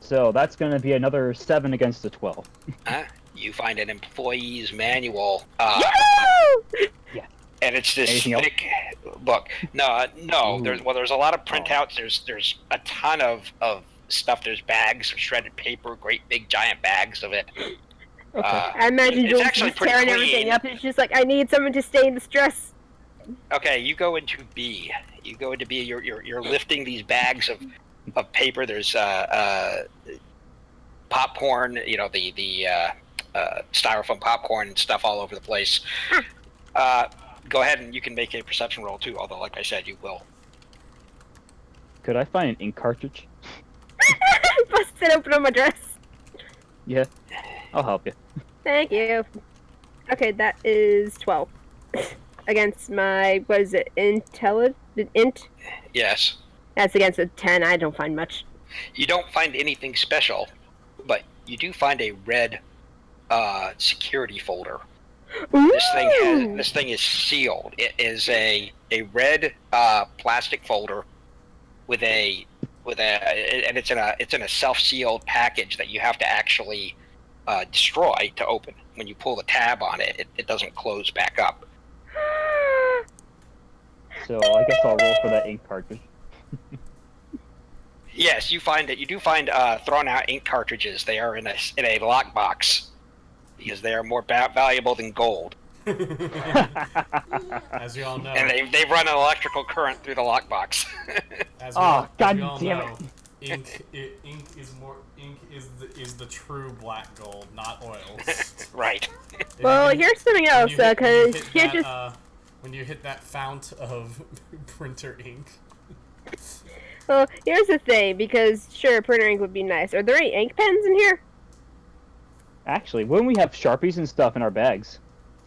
So that's going to be another 7 against the 12. You find an employee's manual. Yeah. And it's this Anything thick book. No. There's a lot of printouts. There's a ton of stuff. There's bags of shredded paper, great big giant bags of it. Okay. I imagine Jules just tearing everything up. It's just like, I need someone to stay in this dress. Okay, you go into B. You're lifting these bags of paper. There's popcorn. The styrofoam popcorn and stuff all over the place. Go ahead and you can make a perception roll too. Although, like I said, you will. Could I find an ink cartridge? Bust it open on my dress. Yeah. I'll help you. Thank you. Okay, that is 12. Against my, what is it, int? Yes. That's against a 10. I don't find much. You don't find anything special, but you do find a red security folder. Ooh! This thing is sealed. It is a red plastic folder with and it's in a self-sealed package that you have to actually destroy to open. When you pull the tab on it, it doesn't close back up. So I guess I'll roll for that ink cartridge. Yes, you do find thrown out ink cartridges. They are in a lockbox because they are more valuable than gold. As you all know. And they run an electrical current through the lockbox. God damn know, ink is the true black gold, not oils. Right. Well, here's something else, because you can't just... when you hit that fount of printer ink. Well, here's the thing, because sure, printer ink would be nice. Are there any ink pens in here? Actually, wouldn't we have Sharpies and stuff in our bags?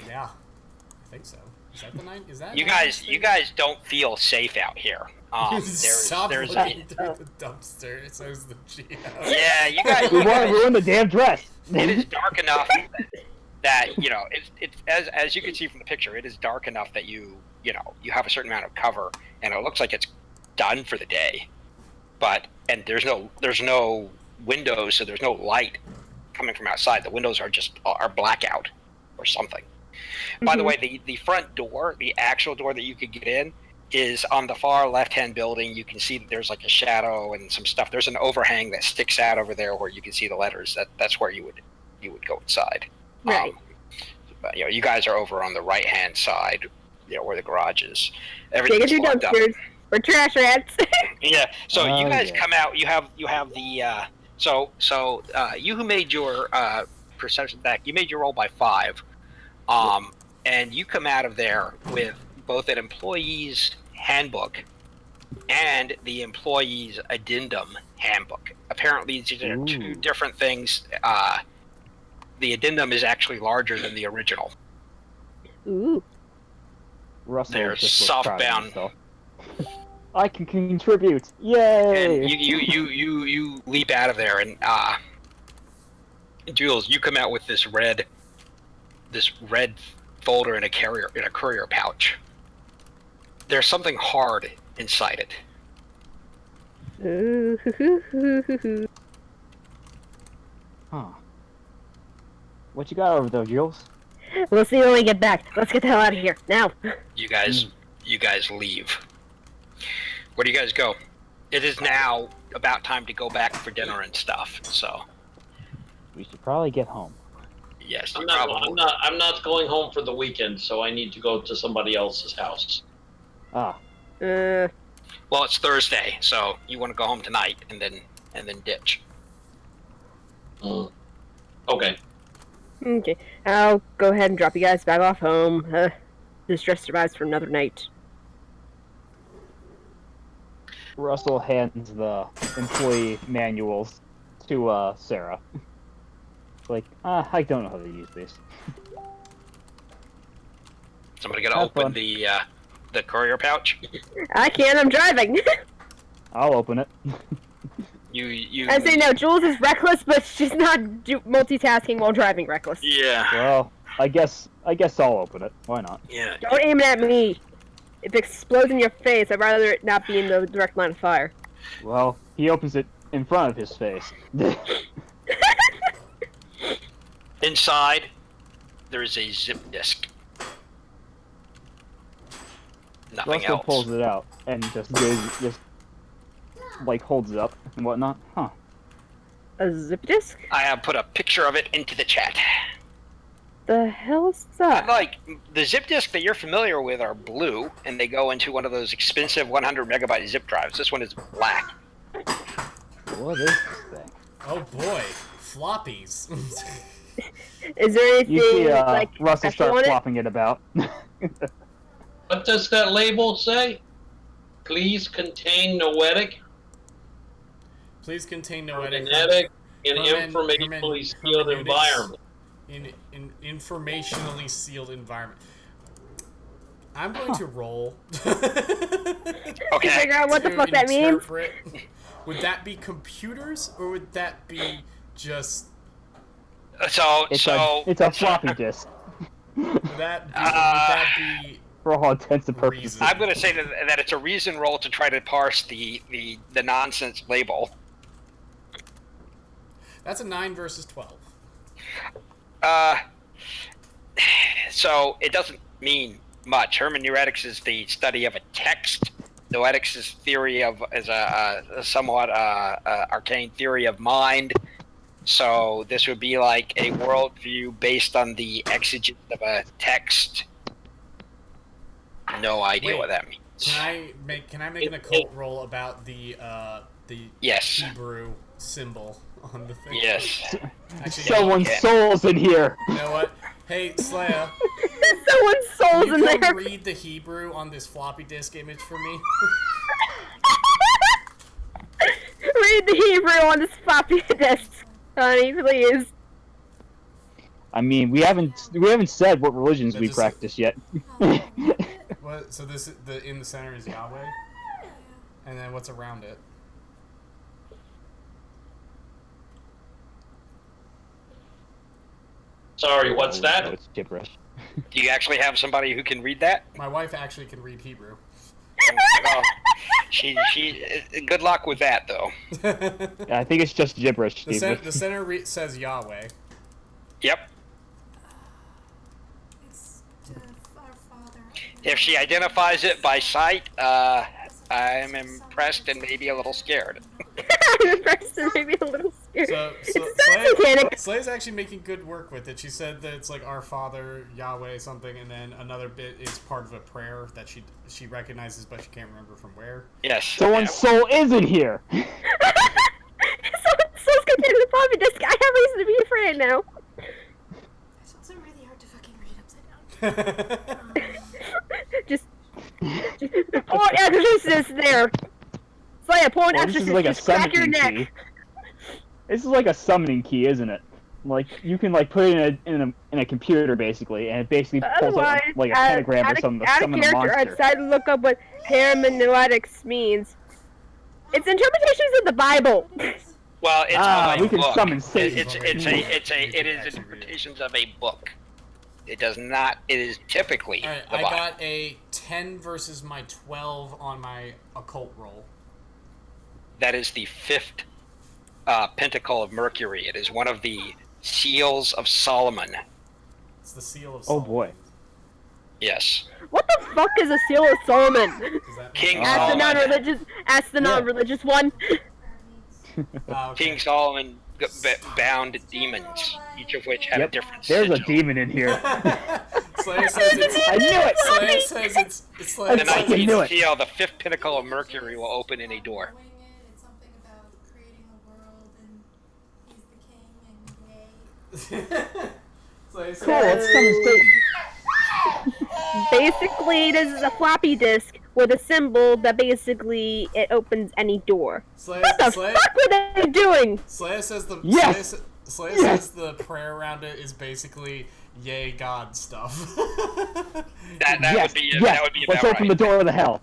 Yeah, I think so. Is that the 9? Is that You guys don't feel safe out here. Stop there's looking through the dumpster. Says the GM. Yeah, you guys. We want to ruin the damn dress. It is dark enough that it's as you can see from the picture, it is dark enough that you have a certain amount of cover, and it looks like it's done for the day. And there's no windows, so there's no light coming from outside. The windows are blackout or something. Mm-hmm. By the way, the front door, the actual door that you could get in, is on the far left-hand building. You can see that there's like a shadow and some stuff. There's an overhang that sticks out over there where you can see the letters. That's where you would go inside. Right. But, you guys are over on the right-hand side, where the garage is. Everything's Take us your dumpsters. We're trash rats. Yeah. So you guys come out. You have the you who made your perception back. You made your roll by 5, and you come out of there with both an employee's handbook and the employee's addendum handbook. Apparently, these are two different things. The addendum is actually larger than the original. Ooh. Russell They're just looks soft proud of bound. himself. I can contribute. Yay! And you leap out of there, and Jules, you come out with this red folder in a courier pouch. There's something hard inside it. Huh. What you got over there, Jules? We'll see when we get back. Let's get the hell out of here now. You guys leave. Where do you guys go? It is now about time to go back for dinner and stuff. So We should probably get home. yes, I'm not going home for the weekend, so I need to go to somebody else's house. Ah, Well, it's Thursday, so you want to go home tonight and then ditch. Okay. Okay, I'll go ahead and drop you guys back off home. This dress survives for another night. Russell hands the employee manuals to Sarah. Like, I don't know how to use these. Somebody gonna Have open fun. the courier pouch. I can't, I'm driving. I'll open it. You. I say no, Jules is reckless, but she's not multitasking while driving reckless. Yeah. Well, I guess I'll open it. Why not? Yeah. Don't aim it at me. If it explodes in your face, I'd rather it not be in the direct line of fire. Well, he opens it in front of his face. Inside, there is a zip disk. Nothing Russell else. pulls it out and just like holds it up and whatnot. Huh. A zip disk? I have put a picture of it into the chat. The hell's that? Like, the zip disks that you're familiar with are blue, and they go into one of those expensive 100 megabyte zip drives. This one is black. What is this thing? Oh boy, floppies. Is there anything You see like Russell special start on it? flopping it about. What does that label say? Please contain noetic, Please contain noetic genetic, and Hermen- informationally hermen- sealed hermeneutics. environment. in informationally sealed environment. I'm going to roll. Okay. Figure out what the to fuck that means. interpret. Would that be computers or would that be just? It's a floppy disk Would that be for all intents and purposes. Reason. I'm going to say that it's a reason roll to try to parse the nonsense label. That's a 9 versus 12. So it doesn't mean much. Hermeneutics is the study of a text. Noetics is a somewhat arcane theory of mind. So this would be like a worldview based on the exegesis of a text. No idea Wait, what that means. Can I make an occult roll about the Yes. Hebrew symbol on the thing? Yes. Actually, Someone's yeah. soul's in here. you know what? Hey, Slaya, Someone's soul's can in you there. come read the Hebrew on this floppy disk image for me? Read the Hebrew on this floppy disk, honey, please. I mean, we haven't said what religions That we just- practice yet. What? So this in the center is Yahweh, and then what's around it? Sorry, what's No, that? it's gibberish. Do you actually have somebody who can read that? My wife actually can read Hebrew. Well, she good luck with that though. I think it's just gibberish, The Steve. center says Yahweh. Yep. It's our Father. If she identifies it by sight, I'm impressed and maybe a little scared. I'm impressed and maybe a little scared. So It's satanic. Slay's actually making good work with it. She said that it's like Our Father, Yahweh, something, and then another bit is part of a prayer that she recognizes, but she can't remember from where. Yes. Someone's soul is in here. Someone's soul's contained in the floppy disk. I have reason to be afraid now. It's also really hard to fucking read upside down. just pull an exorcist there. Slaya, pull an Well, this is exorcist. like a Just crack your summoning neck. key. This is like a summoning key, isn't it? Like you can like put it in a computer basically, and it basically pulls up like a pentagram or something to summon a monster. I decided to look up what hermeneutics means. It's interpretations of the Bible. Well, it's of a we can book. summon Satan. It is interpretations of a book. It does not. It is typically. All right, the I Bible. got a 10 versus my 12 on my occult roll. That is the 5th pentacle of Mercury. It is one of the seals of Solomon. It's the seal of Oh Solomon. boy. Yes. What the fuck is a seal of Solomon? Does that King mean- Ask the Solomon. non-religious. Ask the non-religious one. Okay. King Solomon bound demons, each of which had a Yep. different There's a sigil. demon in here. Slayer says it's. I knew it. Slayer says it's like. The I fucking knew 19th it. seal, the 5th pinnacle of Mercury, will open any door. Knowing it, it's something about creating a world and he's the king and yay. Slayer says, Cool. Let's summon Satan. Basically, this is a floppy disk with a symbol that basically it opens any door. Slayer, What the Slayer, fuck were they doing? Slayer says the. Yes! Slayer Yes! says the prayer around it is basically yay God stuff. That Yes. would be Yes. that would be Let's about open right. the door to hell.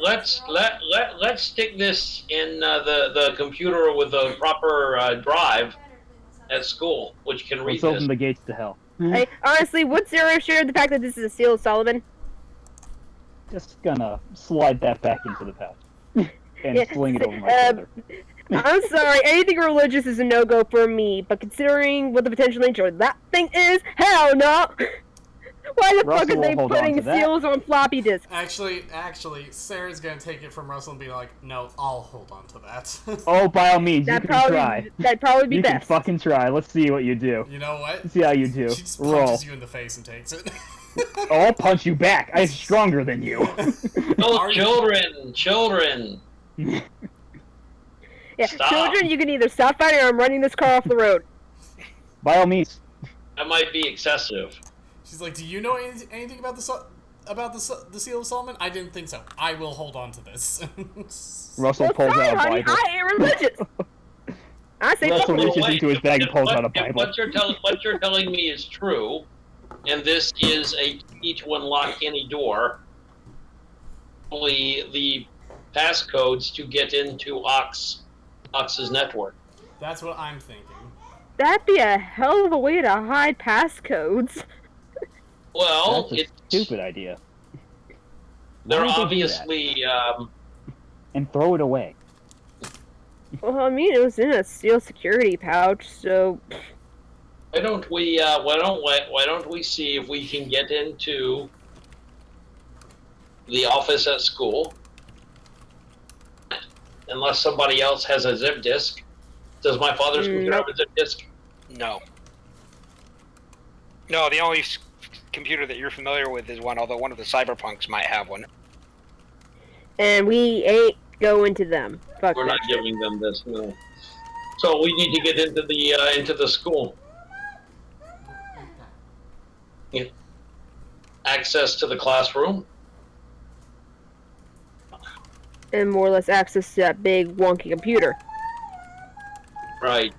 Let's stick this in the computer with the proper drive at school, which can read Let's open this. the gates to hell. Hey, honestly, would Zero share the fact that this is a seal of Solomon? Just gonna slide that back into the pouch and Yeah, sling it over my uh, shoulder. I'm sorry, anything religious is a no-go for me, but considering what the potential nature of that thing is, hell no! Why the fuck Russell are they will hold on putting to that. seals on floppy disks? Actually, Sarah's gonna take it from Russell and be like, "No, I'll hold on to that." Oh, by all means, you That'd can try. probably be You can best. fucking try. Let's see what you do. You know what? See how you do. She just Roll. punches you in the face and takes it. Oh, I'll punch you back. I'm stronger than you. Oh, Are you- children! Yeah, Stop. children, you can either stop fighting or I'm running this car off the road. By all means. That might be excessive. She's like, "Do you know anything about the seal of Solomon?" I didn't think so. I will hold on to this. Russell Well, pulls sorry, out a honey, Bible. I ain't religious. I say Russell fuck reaches religion. into his bag and pulls out a If Bible. what you're telling me is true, and this is a key to unlock any door, only the passcodes to get into Ox's network. That's what I'm thinking. That'd be a hell of a way to hide passcodes. Well, That's a stupid idea. they're Why would they do that? obviously And throw it away. Well, I mean, it was in a steel security pouch, so why don't we see if we can get into the office at school? Unless somebody else has a zip disk. Does my father's computer have a zip disk? No. No, the only computer that you're familiar with is one, although one of the cyberpunks might have one. and we ain't going to them. Fuck We're that not shit. giving them this, no. So we need to get into the school. Yeah. Access to the classroom. And more or less access to that big wonky computer. Right.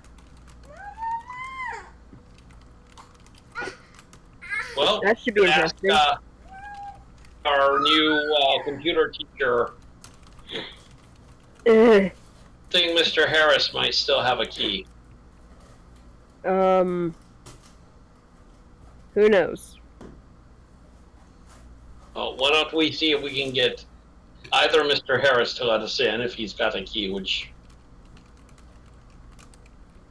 Well, That should be ask, interesting. our new computer teacher. Ugh. Think Mr. Harris might still have a key. Who knows? Well, why don't we see if we can get either Mr. Harris to let us in if he's got a key, which,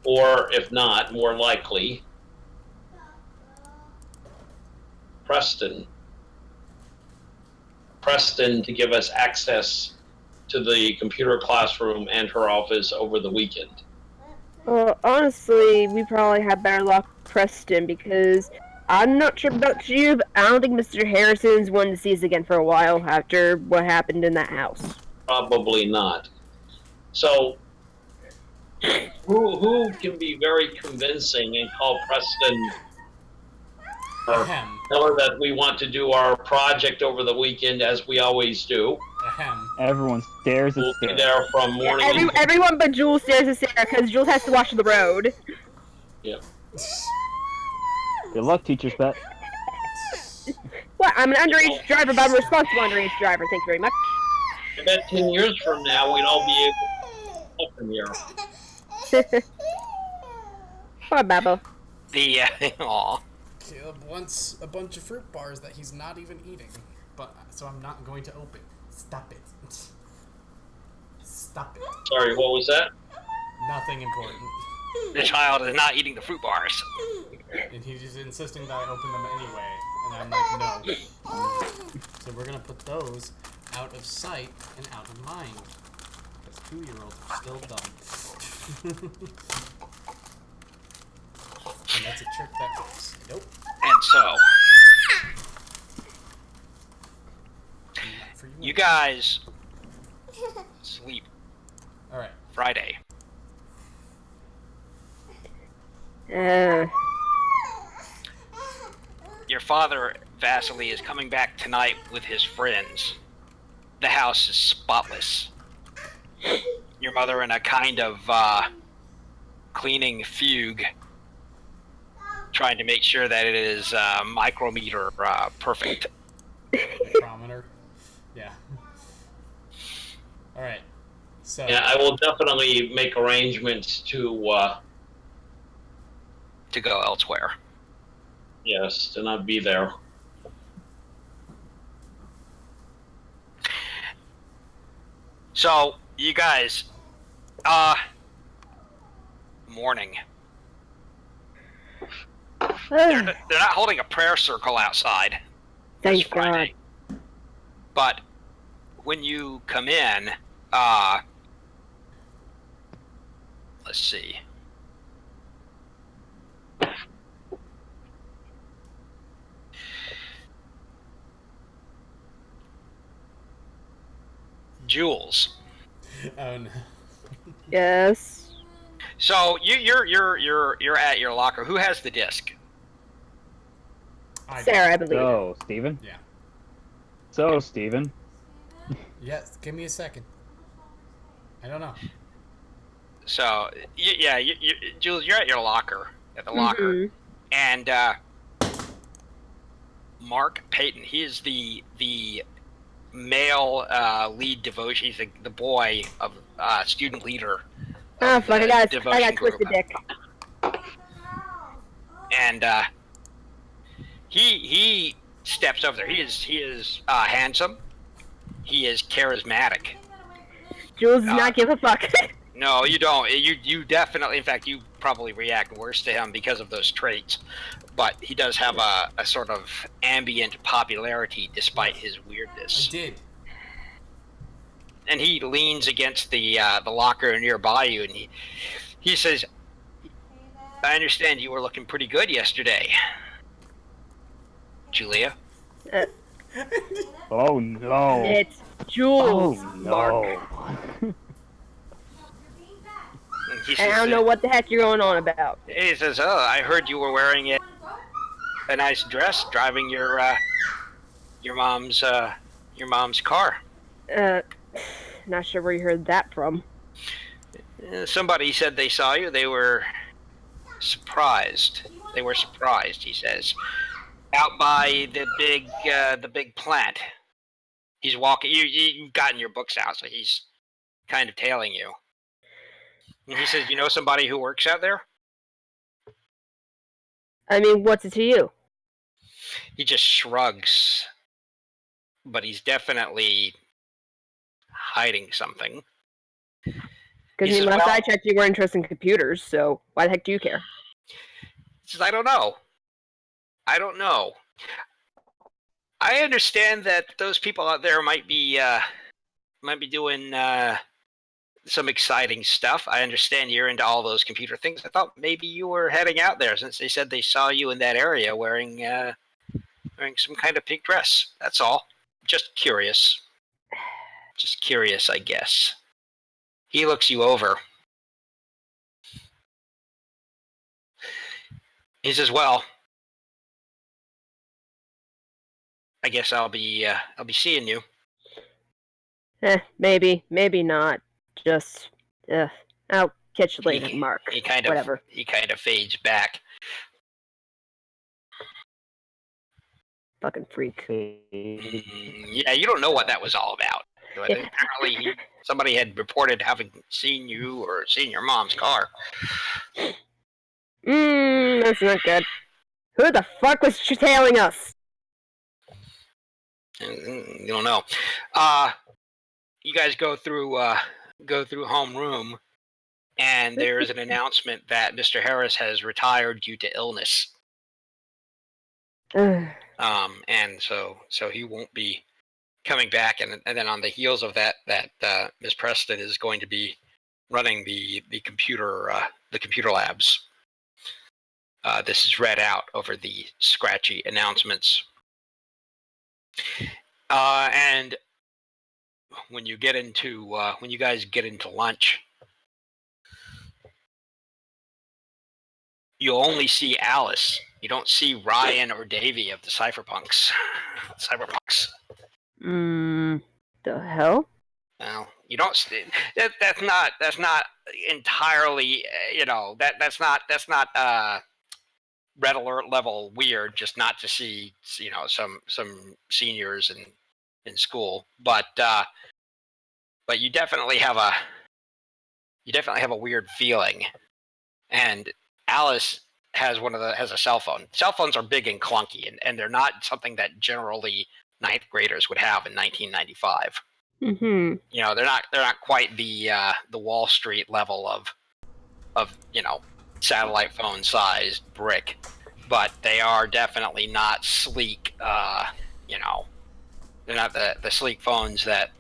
or if not, more likely, Preston to give us access to the computer classroom and her office over the weekend. Honestly, we probably have better luck with Preston because I'm not sure about you, but I don't think Mr. Harrison's wanted to see us again for a while after what happened in that house. Probably not. So, who can be very convincing and call Preston or Ahem. tell her that we want to do our project over the weekend as we always do? Ahem. Everyone stares We'll at be Sarah. there from morning. Everyone but Jules stares at Sarah because Jules has to watch the road. Yeah. Good luck, teacher's pet. What? I'm an underage driver, but I'm a responsible underage driver. Thank you very much. I bet 10 years from now we'd all be able to up in here. Poor Babbo. The aw. Caleb wants a bunch of fruit bars that he's not even eating, but so I'm not going to open. Stop it. Stop it. Sorry, what was that? Nothing important. The child is not eating the fruit bars. And he's just insisting that I open them anyway, and I'm like, no. So we're gonna put those out of sight and out of mind, because 2-year-olds are still dumb. And that's a trick that works. Nope. And so, Not for you guys sleep All right. Friday. Your father, Vasily, is coming back tonight with his friends. The house is spotless. Your mother in a kind of cleaning fugue, trying to make sure that it is micrometer perfect. Micrometer. Yeah. All right. So. Yeah, I will definitely make arrangements to To go elsewhere. yes, to not be there. So, you guys, morning. They're not holding a prayer circle outside. This Thank God. Friday. But when you come in, let's see. Jules. Oh no. Yes. So you're at your locker. Who has the disc? I Sarah, I believe. So, Steven? Yeah. So, Steven? Yes. Give me a second. I don't know. So yeah, Jules, you're at your locker, at the locker, Mhm. and Mark Payton, he is the male lead devotion. He's the boy of student leader. Oh of fuck! the I got devotion twisted group. dick. And he steps over there. He is handsome. He is charismatic. Jules does not give a fuck. No, you don't. You definitely, in fact, you probably react worse to him because of those traits. But he does have a sort of ambient popularity despite his I weirdness. did. And he leans against the locker nearby you, and he says, "I understand you were looking pretty good yesterday, Julia." Oh no. It's Jules. Oh Mark. no. And he And I says, don't know what the heck you're going on about. He says, "Oh, I heard you were wearing a nice dress, driving your mom's car." Not sure where you heard that from. Somebody said they saw you. They were surprised. They were surprised, he says. Out by the big plant. He's walking. You've gotten your books out, so he's kind of tailing you. And he says, "You know somebody who works out there?" I mean, what's it to you? He just shrugs. But he's definitely hiding something. Because He says, last "Well," I checked, you were interested in computers, so why the heck do you care? he says, "I don't know. I don't know. I understand that those people out there might be doing some exciting stuff. I understand you're into all those computer things. I thought maybe you were heading out there since they said they saw you in that area wearing some kind of pink dress. That's all. Just curious. Just curious, I guess." He looks you over. He says, "Well, I guess I'll be seeing you." Maybe, maybe not. Just, I'll catch you later, Mark. He kind of fades back. Fucking freak. Yeah, you don't know what that was all about. But apparently, somebody had reported having seen you or seen your mom's car. That's not good. Who the fuck was tailing us? You don't know. You guys go through homeroom, and there's an announcement that Mr. Harris has retired due to illness. And so he won't be coming back, and then on the heels of that Miss Preston is going to be running the computer labs. This is read out over the scratchy announcements. And when you guys get into lunch, you'll only see Alice. You don't see Ryan or Davy of the Cyberpunks. The hell? Well, you don't. That's not entirely. That's not red alert level weird. Just not to see some seniors in school, but you definitely have a weird feeling. And Alice has a cell phone. Cell phones are big and clunky, and they're not something that generally ninth graders would have in 1995. Mm-hmm. They're not quite the Wall Street level of satellite phone sized brick, but they are definitely not sleek. They're not the sleek phones that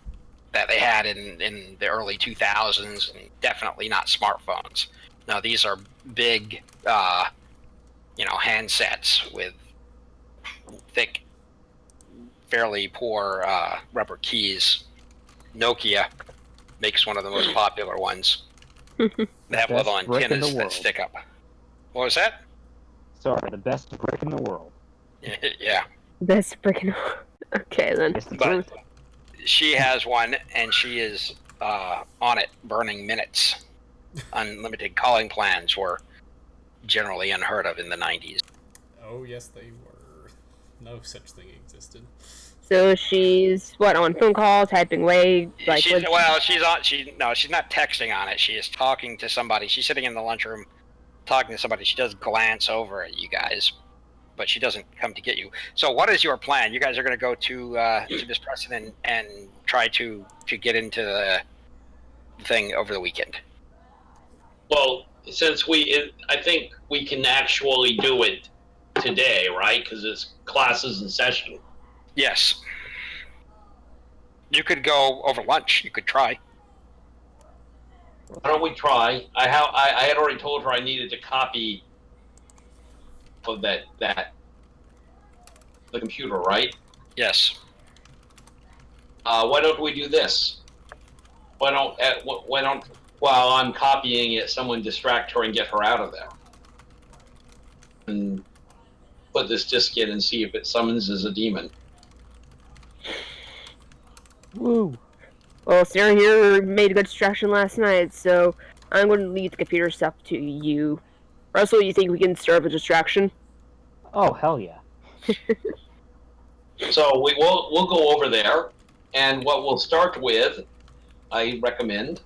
they had in the early 2000s, and definitely not smartphones. No, these are big, handsets with thick, fairly poor rubber keys. Nokia makes one of the most popular ones. They have little antennas that stick up. What was that? Sorry, the best brick in the world. Yeah. Best brick in the world. Okay, then. But she has one, and she is on it, burning minutes. Unlimited calling plans were generally unheard of in the 90s. Oh, yes, they were. No such thing existed. So she's on phone call, typing away, she's not texting on it. She is talking to somebody. She's sitting in the lunchroom talking to somebody. She does glance over at you guys, but she doesn't come to get you. So what is your plan? You guys are going to go to Miss Preston and try to get into the thing over the weekend. Well, since I think we can actually do it today, right? Because it's classes in session. Yes. You could go over lunch. You could try. Why don't we try? I had already told her I needed to copy of the computer, right? Yes. Why don't we do this? Why don't while I'm copying it, someone distract her and get her out of there, and put this disk in and see if it summons as a demon. Woo. Well, Sarah here made a good distraction last night, so I'm going to leave the computer stuff to you. Russell, you think we can serve a distraction? Oh, hell yeah. So we'll go over there, and what we'll start with, I recommend,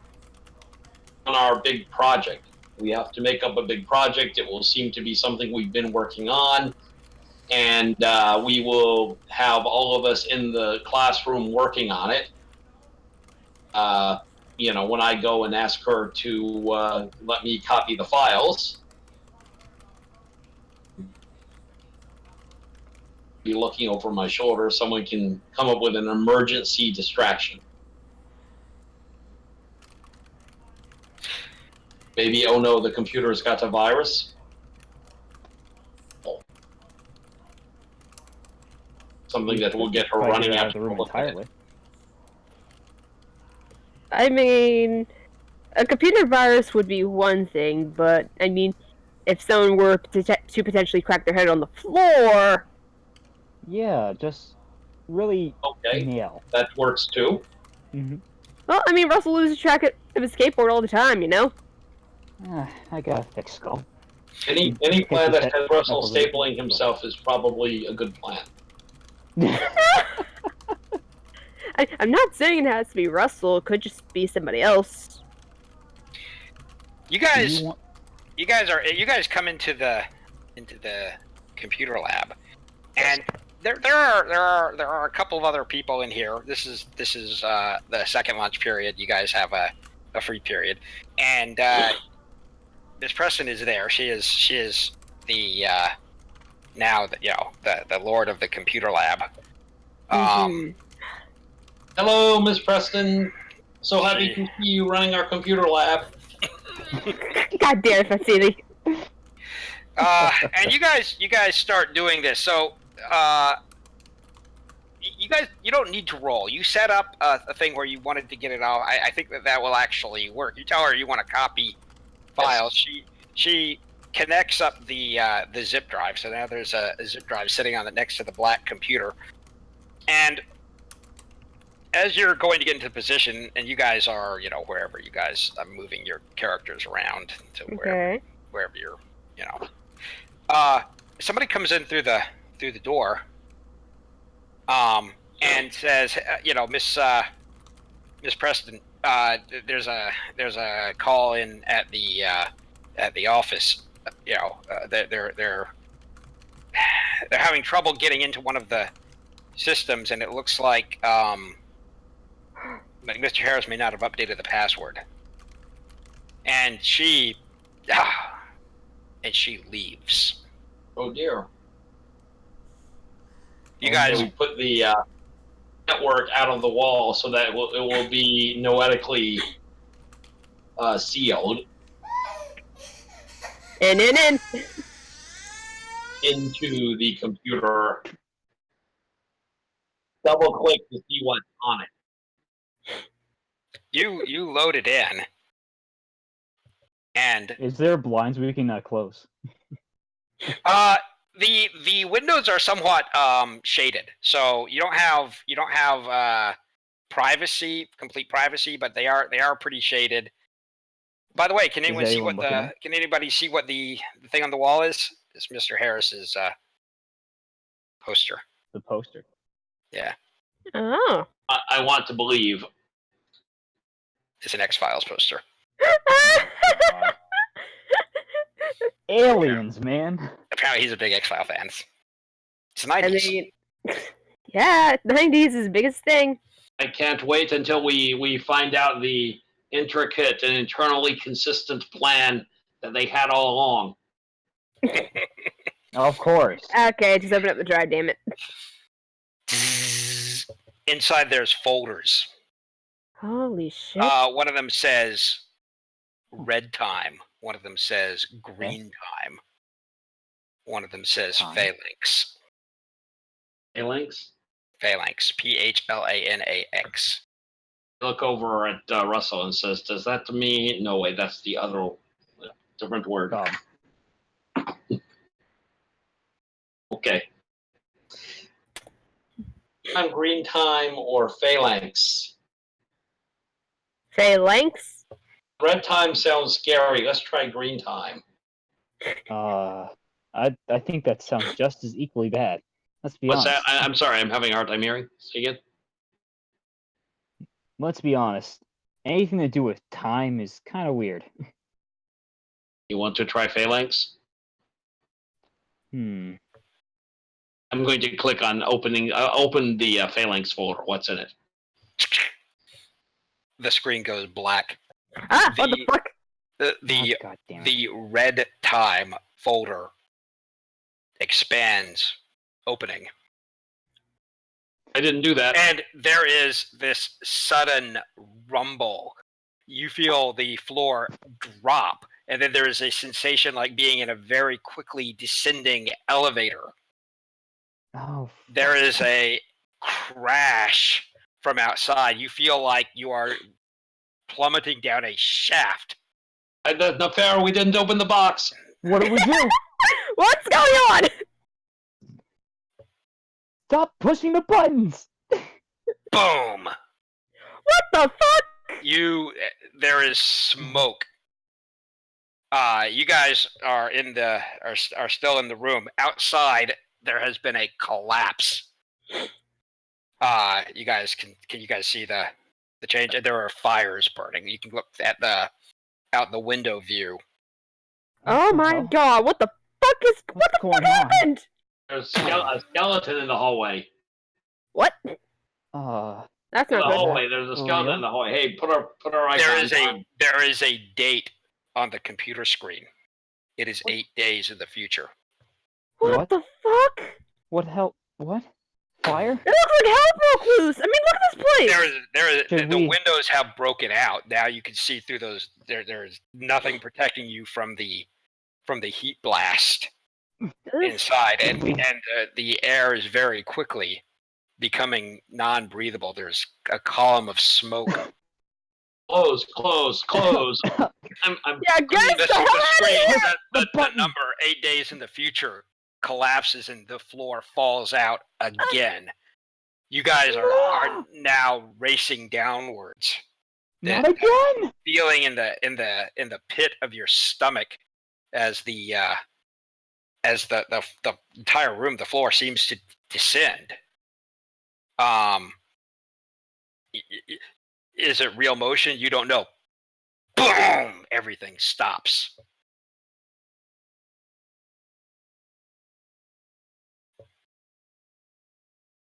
on our big project. We have to make up a big project. It will seem to be something we've been working on, and we will have all of us in the classroom working on it. When I go and ask her to let me copy the files, be looking over my shoulder, someone can come up with an emergency distraction. Maybe, oh no, the computer's got a virus. Something that will get her running out of the room entirely. I mean, a computer virus would be one thing, but I mean, if someone were to potentially crack their head on the floor. Yeah, just really okay. nail. That works too. Mm-hmm. Well, I mean, Russell loses track of his skateboard all the time, you know? I got a thick skull. Any plan that has Russell stapling himself is probably a good plan. I'm not saying it has to be Russell. It could just be somebody else. You guys come into the computer lab, and there are a couple of other people in here. This is the second lunch period. You guys have a free period, and Miss Preston is there. She is the now the lord of the computer lab. Hello, Miss Preston. So happy to see you running our computer lab. God damn it, Fatsili. And you guys start doing this. So you don't need to roll. You set up a thing where you wanted to get it all. I think that will actually work. You tell her you want to copy files. Yes. She connects up the zip drive. So now there's a zip drive sitting on next to the black computer. And as you're going to get into position, and you guys are, wherever you guys are moving your characters around to wherever you're, somebody comes in through the door, and says, Miss Preston, there's a call in at the office. They're having trouble getting into one of the systems, and it looks like Mr. Harris may not have updated the password. And she leaves. Oh dear. You guys put the network out of the wall so that it will be noetically sealed. In. Into the computer. Double click to see what's on it. You load it in, and is there blinds we can close? The windows are somewhat shaded, so you don't have complete privacy, but they are pretty shaded. By the way, can anybody see what the thing on the wall is? It's Mr. Harris's poster. The poster. Yeah. Oh. I want to believe. It's an X-Files poster. Aliens, man. Apparently he's a big X-File fan. It's the 90s. I mean, yeah, 90s is the biggest thing. I can't wait until we find out the intricate and internally consistent plan that they had all along. Of course. Okay, just open up the drive, damn it. Inside there's folders. Holy shit. One of them says red time. One of them says green time. One of them says phalanx. Phalanx? Phalanx. Phlanax. Look over at Russell and says, does that mean? No, wait, that's the other different word. Okay. Green time or phalanx? Phalanx? Red time sounds scary. Let's try green time. I think that sounds just as equally bad. Let's be honest. What's that? I'm sorry, I'm having a hard time hearing. Say again. Let's be honest. Anything to do with time is kind of weird. You want to try phalanx? I'm going to click on open the phalanx folder. What's in it? The screen goes black. What the fuck? The red time folder expands, opening. I didn't do that. And there is this sudden rumble. You feel the floor drop, and then there is a sensation like being in a very quickly descending elevator. Oh. There is a crash from outside. You feel like you are plummeting down a shaft. That's not fair. We didn't open the box. What do we do? What's going on? Stop pushing the buttons. Boom. What the fuck? There is smoke. You guys are are still in the room. Outside, there has been a collapse. You guys can you guys see the change? There are fires burning. You can look at out the window view. Oh my god! What the fuck happened? There's a skeleton in the hallway. What? That's not In the good. hallway, there's a skeleton in the hallway. Hey, put our icon. There is a date on the computer screen. It is 8 days in the future. What the fuck? What hell? What? Fire? It looks like hell broke loose. I mean, look at this place. The windows have broken out. Now you can see through those. There's nothing protecting you from the heat blast inside, and the air is very quickly becoming non-breathable. There's a column of smoke. Close. I'm Yeah, get the hell out of here! The number 8 days in the future collapses and the floor falls out again. You guys are now racing downwards. Not again! Feeling in the pit of your stomach as the entire room, the floor seems to descend. Is it real motion? You don't know. Boom! Everything stops.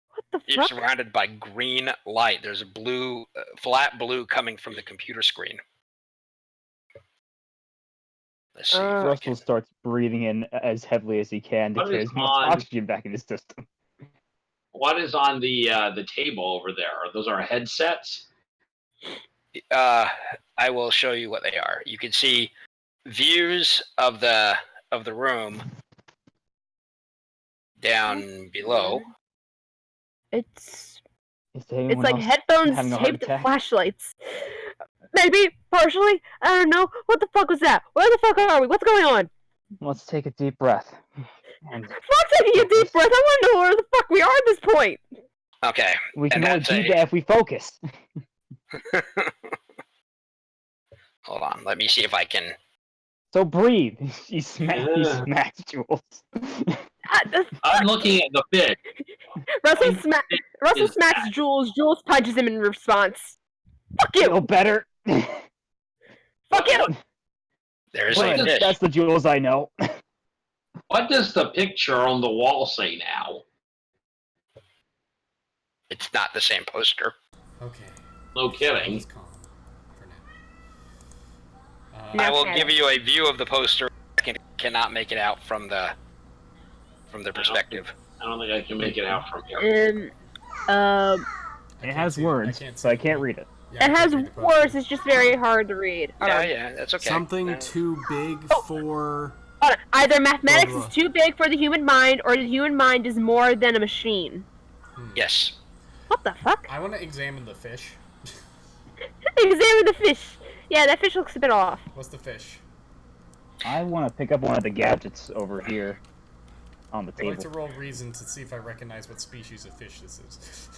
What the You're fuck? surrounded by green light. There's a blue, flat blue coming from the computer screen. Let's see. Russell starts breathing in as heavily as he can to get as much oxygen back in his system. What is on the table over there? Those are headsets? I will show you what they are. You can see views of the room down below. It's like headphones taped to flashlights. Maybe partially. I don't know. What the fuck was that? Where the fuck are we? What's going on? Let's take a deep breath. Fuck taking a deep breath. I want to know where the fuck we are at this point. Okay. We can only do that if we focus. Hold on. Let me see if I can. So breathe. He smacks Jules. I'm looking at the fish. Russell smacks Jules. Jules punches him in response. Fuck you. Feel better. Fuck you. There's a fish. That's the Jules I know. What does the picture on the wall say now? It's not the same poster. Okay. No kidding. Let's calm for now. I will give you a view of the poster. I cannot make it out from the perspective. I don't think I can make it out from here. It has words, so I can't read it. Yeah, it has words. It's just very hard to read. Yeah, that's okay. Something too big for. Hold on. Either mathematics is too big for the human mind, or the human mind is more than a machine. Yes. What the fuck? I want to examine the fish. Examine the fish. Yeah, that fish looks a bit off. What's the fish? I want to pick up one of the gadgets over here on the I'd table. like to roll reason to see if I recognize what species of fish this is.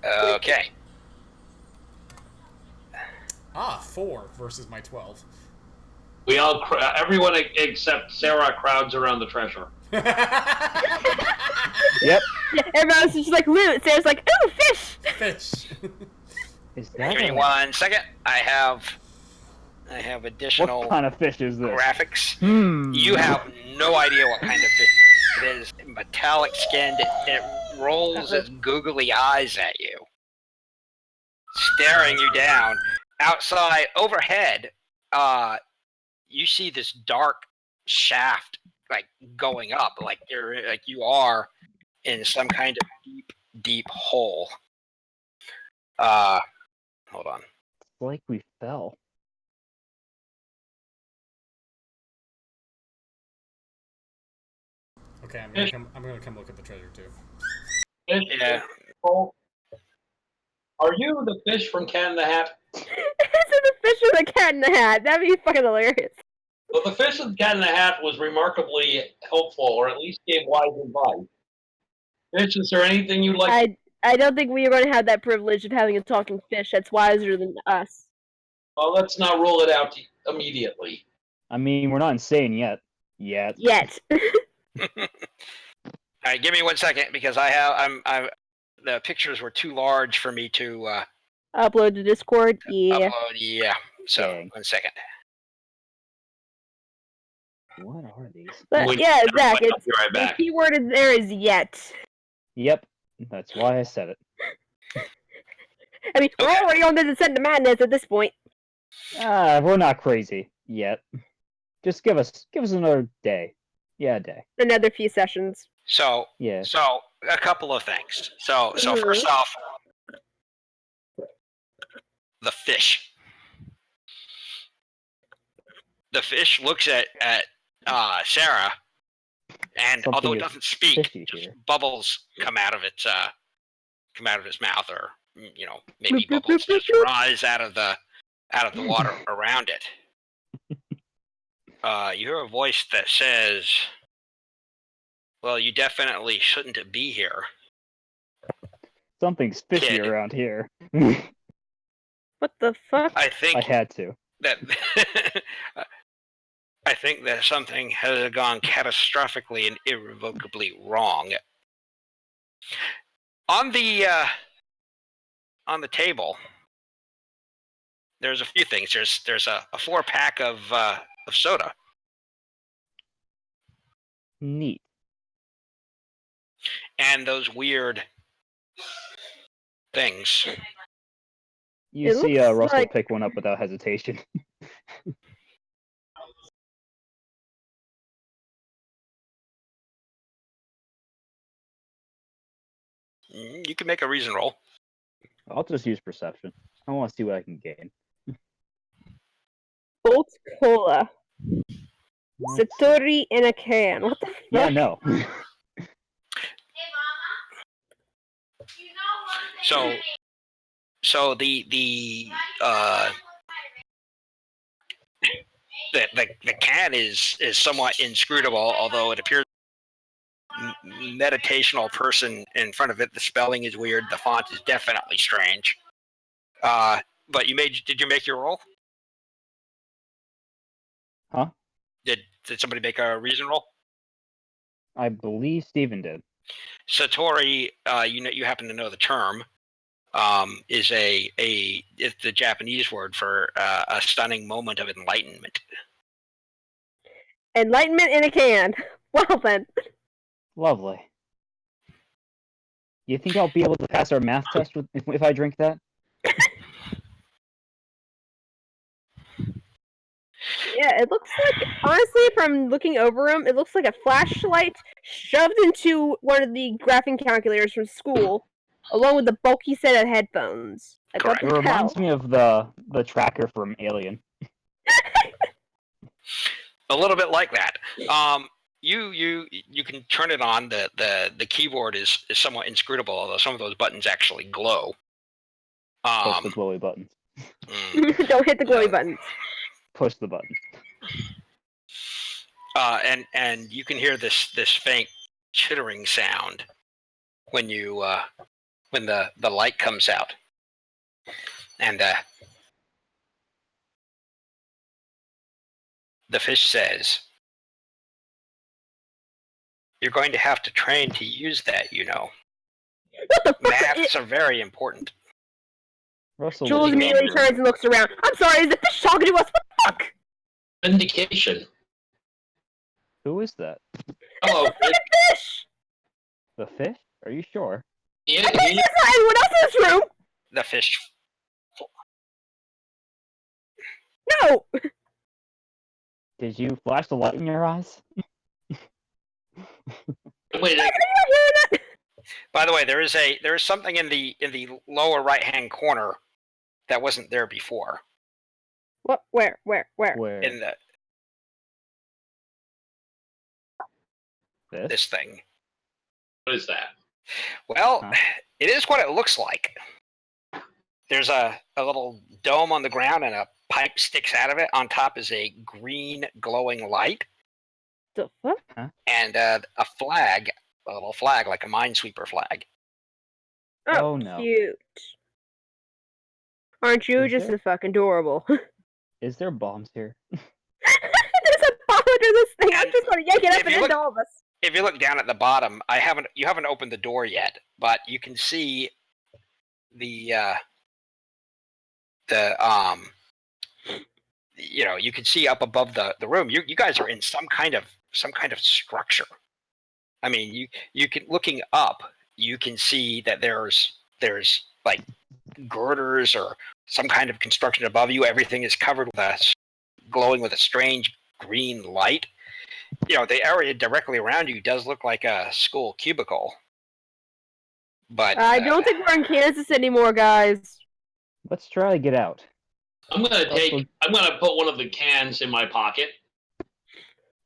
Okay. 4 versus my 12. We all, everyone except Sarah crowds around the treasure. Yep. Yeah, everyone's just like, loot. Sarah's like, ooh, fish! Fish. Is that Give me 1 second. I have additional what kind of fish is this? graphics. You have no idea what kind of fish it is. Metallic skinned. It rolls its googly eyes at you, staring you down. Outside, overhead, you see this dark shaft like going up, like you are in some kind of deep hole. Hold on. It's like we fell. Okay, I'm gonna come look at the treasure too. Yeah. Are you the fish from Cat in the Hat? Is it the fish with the cat in the hat? That'd be fucking hilarious. Well, the fish with the Cat in the Hat was remarkably helpful, or at least gave wise advice. Fish, is there anything you'd like? I don't think we are going to have that privilege of having a talking fish that's wiser than us. Well, let's not rule it out immediately. I mean, we're not insane yet. Yet. All right, give me 1 second because the pictures were too large for me to Upload to Discord? Yeah. upload. Yeah, so Dang. 1 second. What are these? But Wait, yeah, Zach, I'll be it's, right the back. key word is there is yet. Yep. That's why I said it. I mean, we're Okay. already on the descent to madness at this point. We're not crazy yet. Just give us another day. Yeah, a day. Another few sessions. So Yeah. a couple of things. So Mhm. first off, the fish. The fish looks at Sarah, and Something although it is doesn't speak, fishy just here. bubbles come out of its mouth, or maybe Bloop, bloop, bubbles bloop, bloop, just bloop. rise out of the water around it. You hear a voice that says, "Well, you definitely shouldn't be here." Something's fishy Kid. around here. What the fuck? I think I had to. that I think that something has gone catastrophically and irrevocably wrong. On the table, there's a few things. There's a 4-pack of soda, Neat. and those weird things. You It see looks Russell like- pick one up without hesitation. You can make a reason roll. I'll just use perception. I want to see what I can gain. Bolt Cola. Satori in a can. What the fuck? Yeah, no. So the can is somewhat inscrutable, although it appears meditational person in front of it. The spelling is weird. The font is definitely strange. But did you make your roll? Huh? Did somebody make a reason roll? I believe Steven did. Satori, you happen to know the term. Is it's the Japanese word for a stunning moment of enlightenment. Enlightenment in a can. Well then. Lovely. You think I'll be able to pass our math test if I drink that? Yeah, it looks like, honestly, from looking over them, it looks like a flashlight shoved into one of the graphing calculators from school, along with a bulky set of headphones. Like, Correct. what It the hell? reminds me of the tracker from Alien. A little bit like that. You can turn it on. The keyboard is somewhat inscrutable, although some of those buttons actually glow. Push the glowy buttons. Don't hit the glowy buttons. Push the button. And you can hear this faint chittering sound when the light comes out, and the fish says, "You're going to have to train to use that, you know. What the fuck? Maths are very important." Russell Jules looks immediately around. turns and looks around. I'm sorry, is the fish talking to us? What the fuck? Vindication. Who is that? Hello. It's a fish! The fish? Are you sure? Yeah, I bet there's not anyone else in this room! The fish. No! Did you flash the light in your eyes? wait, Are you not hearing that? By the way, there is something in the lower right hand corner that wasn't there before. What? Where? Where? In this thing. what is that? Well, Huh? it is what it looks like. There's a little dome on the ground and a pipe sticks out of it. On top is a green glowing light The fuck? and a flag, a little flag like a minesweeper flag. Oh, no. Cute. Aren't you Is just there- fucking adorable? Is there bombs here? There's a bomb under this thing. I'm And just gonna yank it up if and you into look- all of us. If you look down at the bottom, you haven't opened the door yet, but you can see the you can see up above the room. You guys are in some kind of structure. I mean, you can, looking up, you can see that there's like girders or some kind of construction above you. Everything is covered with glowing with a strange green light. The area directly around you does look like a school cubicle. But I don't think we're in Kansas anymore, guys. Let's try to get out. I'm gonna put one of the cans in my pocket.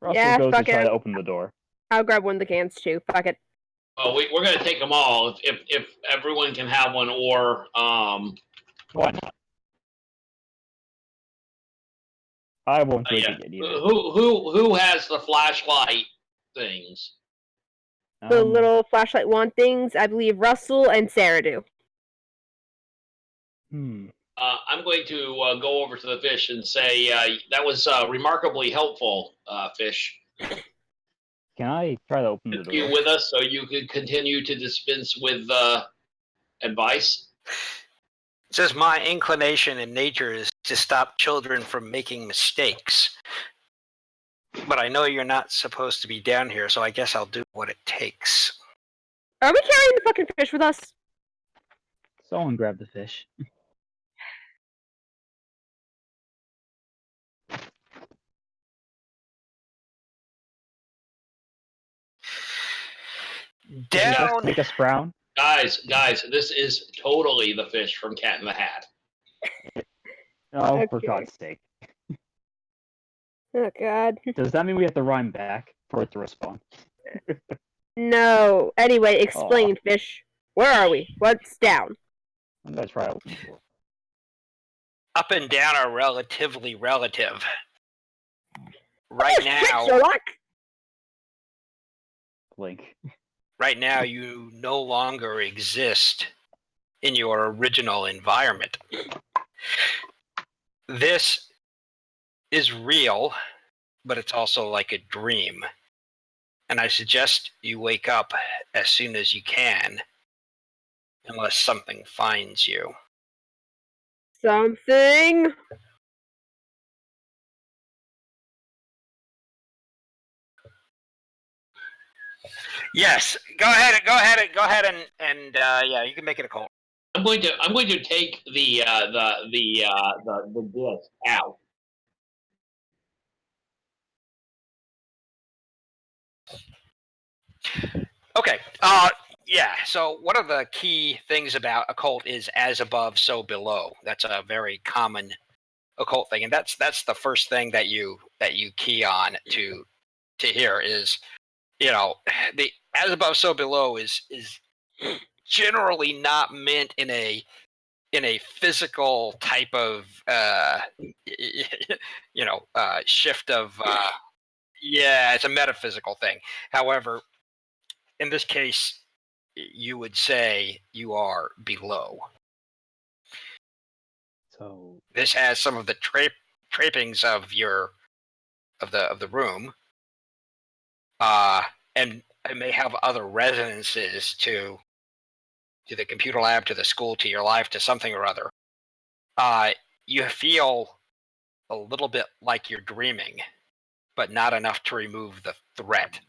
Russell Yeah, goes to fuck try it. to open the door. I'll grab one of the cans too. Fuck it. Oh, we're gonna take them all if everyone can have one, or Why not? I won't drink yeah. it either. Who has the flashlight things? The little flashlight wand things, I believe Russell and Sarah do. I'm going to go over to the fish and say that was remarkably helpful, fish. Can I try to open the door? You with us so you could continue to dispense with advice? it says my inclination in nature is to stop children from making mistakes. But I know you're not supposed to be down here, so I guess I'll do what it takes. Are we carrying the fucking fish with us? Someone grab the fish. Down. Make us brown. Guys, this is totally the fish from Cat in the Hat. Oh, for Okay. God's sake. Oh god. Does that mean we have to rhyme back for it to respond? No. Anyway, explain, fish. Where are we? What's down? I'm gonna try to open the door. Up and down are relatively relative. Right Shit, now, Sherlock! Blink. right now, you no longer exist in your original environment. This is real, but it's also like a dream. And I suggest you wake up as soon as you can, unless something finds you. Something? Yes, go ahead and yeah, you can make it a call. I'm going to take the disc out. Okay. Yeah. So one of the key things about occult is as above, so below. That's a very common occult thing, and that's the first thing that you key on to hear is, the as above, so below is generally not meant in a physical type of shift of yeah, it's a metaphysical thing. However, in this case, you would say you are below. So This has some of the trappings of the room, and it may have other resonances to the computer lab, to the school, to your life, to something or other. You feel a little bit like you're dreaming, but not enough to remove the threat.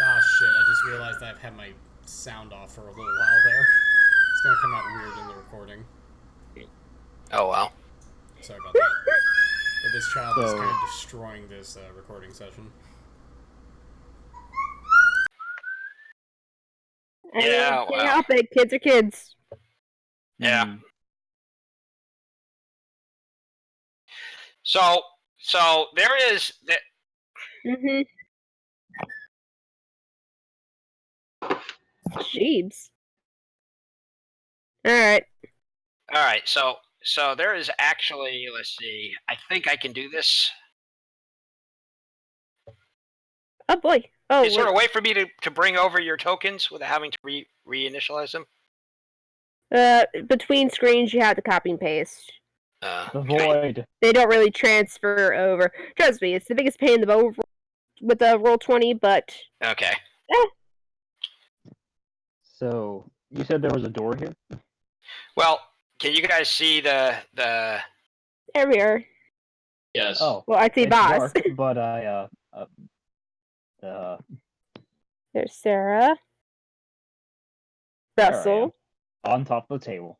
Ah, shit, I just realized I've had my sound off for a little while there. It's gonna come out weird in the recording. Oh well. Sorry about that. But this child is So- kind of destroying this recording session. Yeah, Can't well. help it. Kids are kids. Yeah. hmm, So there is that. Mm-hmm. Jeebs. Alright. All right. So there is actually. Let's see. I think I can do this. Oh boy. Oh, Is there a way for me to bring over your tokens without having to reinitialize them? between screens you have to copy and paste. The Okay. void. They don't really transfer over. Trust me, it's the biggest pain in the boat with the Roll20, but Okay. So you said there was a door here. Well, can you guys see the? there we are. Yes. Oh, Well, I see it's boss. dark, but I There's Sarah. There I Russell. on top of the table.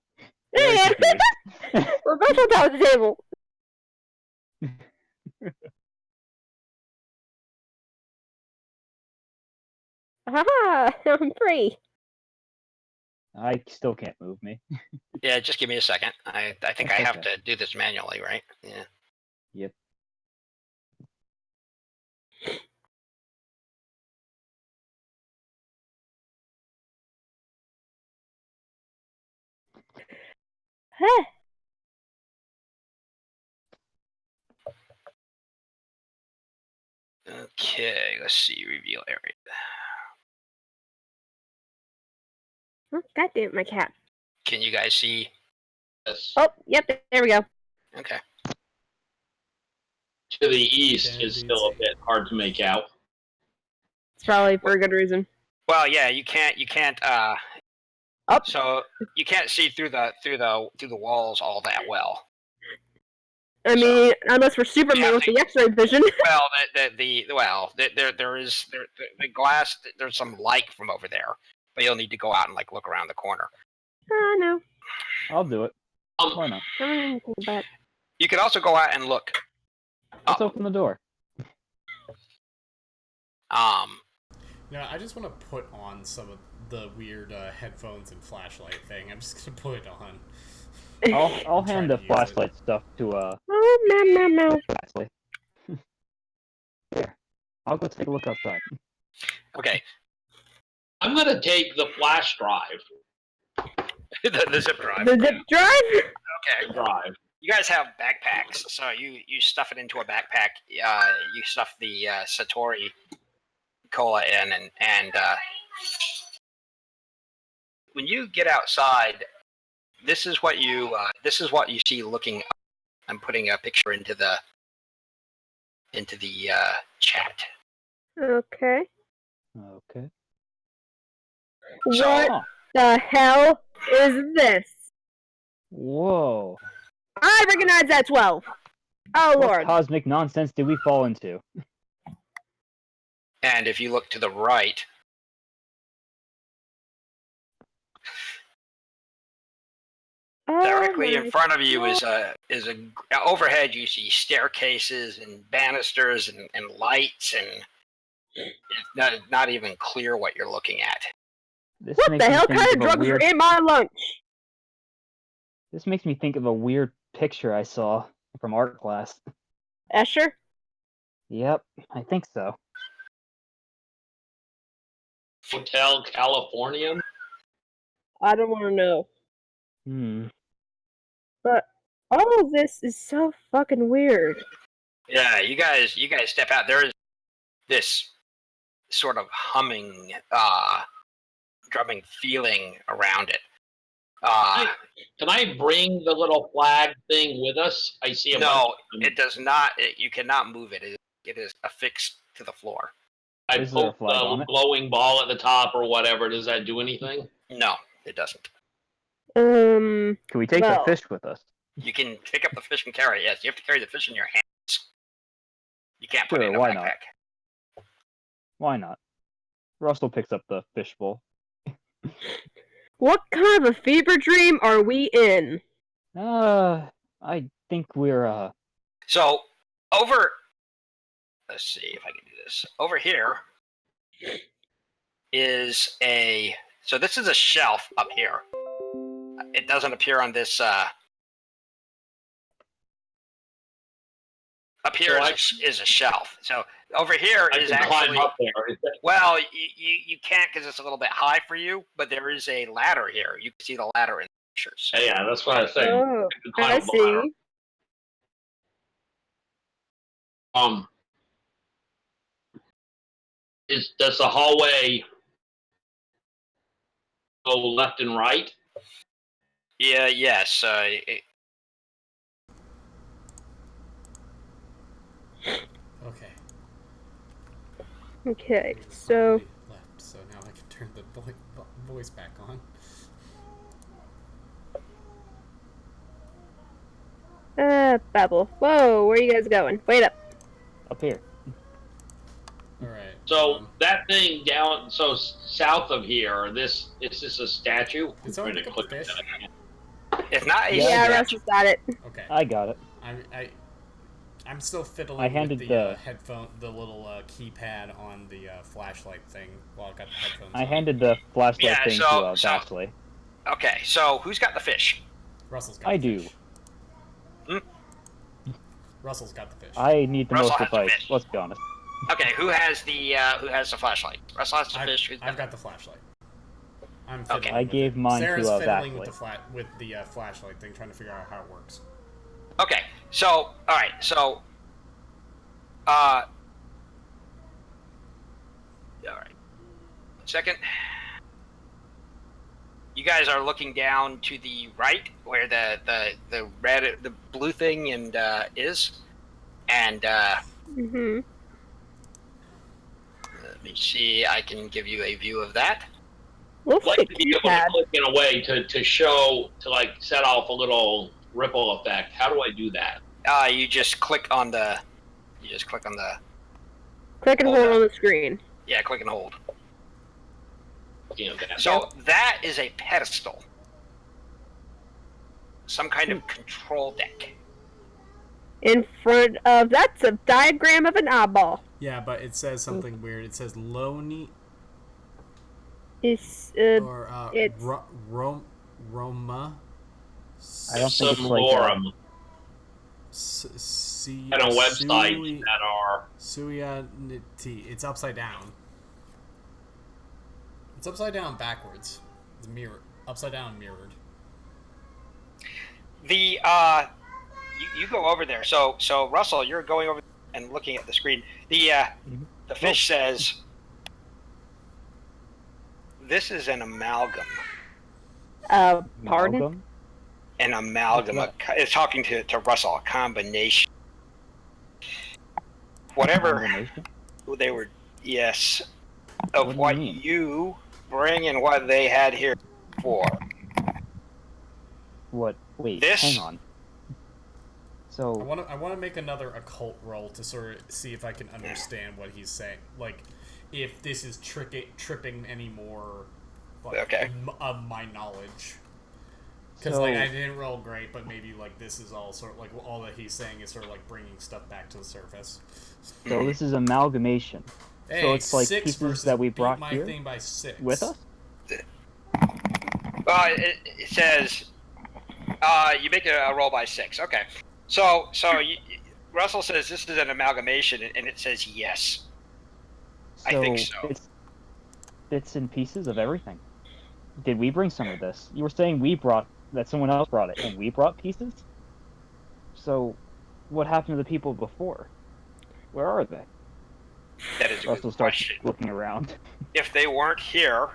There Very you confused. are. We're both on top of the table. Haha, I'm free. I still can't move me. Yeah, just give me a second. I think That's I have okay. to do this manually, right? Yeah. Yep. Huh. Okay, let's see. Reveal area. Oh, God damn it, my cat. Can you guys see? Yes. Oh, yep, there we go. Okay. To the east Can is indeed still a see. bit hard to make out. It's probably for a good reason. Well, yeah, you can't. Oh, So you can't see through the walls all that well. I mean, unless we're Superman Yeah, with the X-ray vision. Well, there is the glass. There's some light from over there, but you'll need to go out and like look around the corner. Oh, no. I'll do it. Why not? I don't even think about it. You can also go out and look. Let's Up. open the door. I just want to put on some of the weird headphones and flashlight thing. I'm just gonna put it on. I'll I'm hand trying the to use flashlight stuff to Oh, no. Ashley. Here. I'll go take a look outside. Okay. I'm gonna take the flash drive. the zip drive. The zip drive? Okay. Drive. You guys have backpacks, so you stuff it into a backpack. You stuff the Satori cola in, and when you get outside, this is what you see looking up. I'm putting a picture into the chat. Okay. Okay. So- What the hell is this? Whoa. I recognize that 12. Oh, What Lord. cosmic nonsense did we fall into? And if you look to the right, directly in front of you is a overhead. You see staircases and banisters and lights, and it's not even clear what you're looking at. This What makes the me hell think kind of of a drugs weird... are in my lunch? This makes me think of a weird picture I saw from art class. Escher? Yep, I think so. Hotel California. I don't want to know. But all of this is so fucking weird. Yeah, you guys step out. There is this sort of humming, drumming feeling around it. Can I bring the little flag thing with us? I see a No, bunch of it does not. You cannot move it. It is affixed to the floor. I Is there a poke flag on the it? glowing ball at the top or whatever. Does that do anything? No, it doesn't. Can we take well, the fish with us? You can pick up the fish and carry it. Yes, you have to carry the fish in your hands. You can't put it Sure, in a why backpack. not? Why not? Russell picks up the fishbowl. what kind of a fever dream are we in? I think we're, So, let's see if I can do this. Over here is so this is a shelf up here. It doesn't appear on this, up here is a shelf. So, over here I is can climb actually, up there. Is that- well, you can't because it's a little bit high for you, but there is a ladder here. You can see the ladder in the pictures. Yeah, that's what I was saying. Oh, can climb I up the ladder. see. Does the hallway go left and right? Yeah. Yes. Okay. Okay, It was so probably left, so now I can turn the voice back on. Babble. Whoa, where are you guys going? Wait up. Up here. All right. So that thing down, so south of here, is this a statue? Did someone I'm pick gonna up the click fish? It's not a Yeah, I Yeah, got it. Russell's got it. Okay. I got it. I'm still fiddling I with handed the the- headphone, the little keypad on the flashlight thing while I got the headphones. I on. handed the flashlight Yeah, thing so- to so- Baxley. Okay. So who's got the fish? Russell's got I the do. fish. Hmm? Russell's got the fish. I need the Russell most has the advice. fish. Let's be honest. Okay. Who has the flashlight? Russell has the fish. Who's I've got the flashlight. I'm fiddling Okay. I with gave it. mine to, Sarah's fiddling with Baxley. the flashlight thing, trying to figure out how it works. Okay. So all right. So. All right. Second. You guys are looking down to the right, where the red, the blue thing, and is, and Mm-hmm. let me see. I can give you a view of that. Looks I'd like like to a be able to keypad. click in a way to show, to like set off a little ripple effect. How do I do that? You just click on the. Click and hold on the screen. Yeah, click and hold. You know, that. So that is a pedestal. Some kind of control deck. In front of that's a diagram of an eyeball. Yeah, but it says something weird. It says Loni It's or it's- Roma. I don't think it's Some like lorem See kind of websites that are. Suyanity. It's upside down. It's upside down backwards. It's mirrored. Upside down mirrored. The you go over there. So Russell, you're going over and looking at the screen. The fish says, "This is an amalgam." pardon? amalgam. An amalgam. It's talking to Russell. A combination. Whatever Combination? they were. Yes. Of What what do you mean? you bring and what they had here before. What? Wait, This- hang on. I So, want to make another occult roll to sort of see if I can understand what he's saying. Like, if this is tripping any more. Like, Okay. Of my knowledge. Because So- like I didn't roll great, but maybe like this is all sort of like all that he's saying is sort of like bringing stuff back to the surface. so this is amalgamation. Hey, So it's like 6 pieces versus that we beat brought my here thing by 6 with us? It says you make a roll by 6. Okay. So Russell says this is an amalgamation, and it says yes. I think so. It's bits and pieces of everything. Did we bring some of this? You were saying that someone else brought it, and we brought pieces? So, what happened to the people before? Where are they? That is a Russell good starts question. looking around. If they weren't here,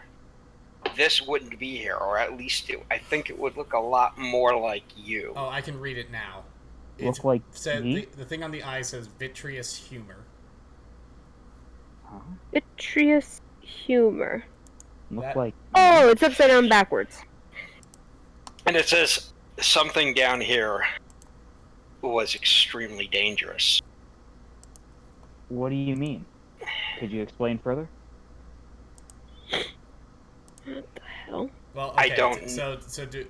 this wouldn't be here, or at least I think it would look a lot more like you. Oh, I can read it now. Look like me? The thing on the eye says vitreous humor. Huh? Vitreous humor. Look That- like Oh, it's upside down backwards. And it says something down here was extremely dangerous. What do you mean? Could you explain further? What the hell? Well, I okay, don't- So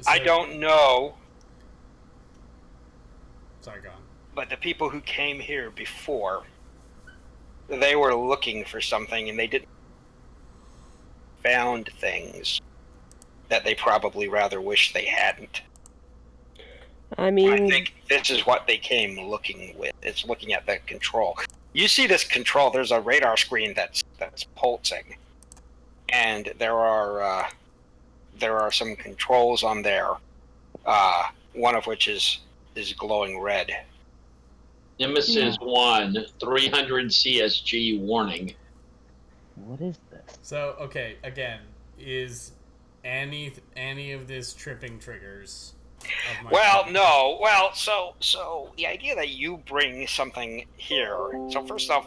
I don't know, Sorry, go on. but the people who came here before, they were looking for something, and they didn't found things that they probably rather wish they hadn't. I I mean, think this is what they came looking with. It's looking at the control. You see this control? There's a radar screen that's pulsing, and there are some controls on there. One of which is glowing red. Nemesis 1, 300 CSG warning. What is this? So, okay, again, is any of this tripping triggers of my Well, plan? no. Well, so the idea that you bring something here. So first off,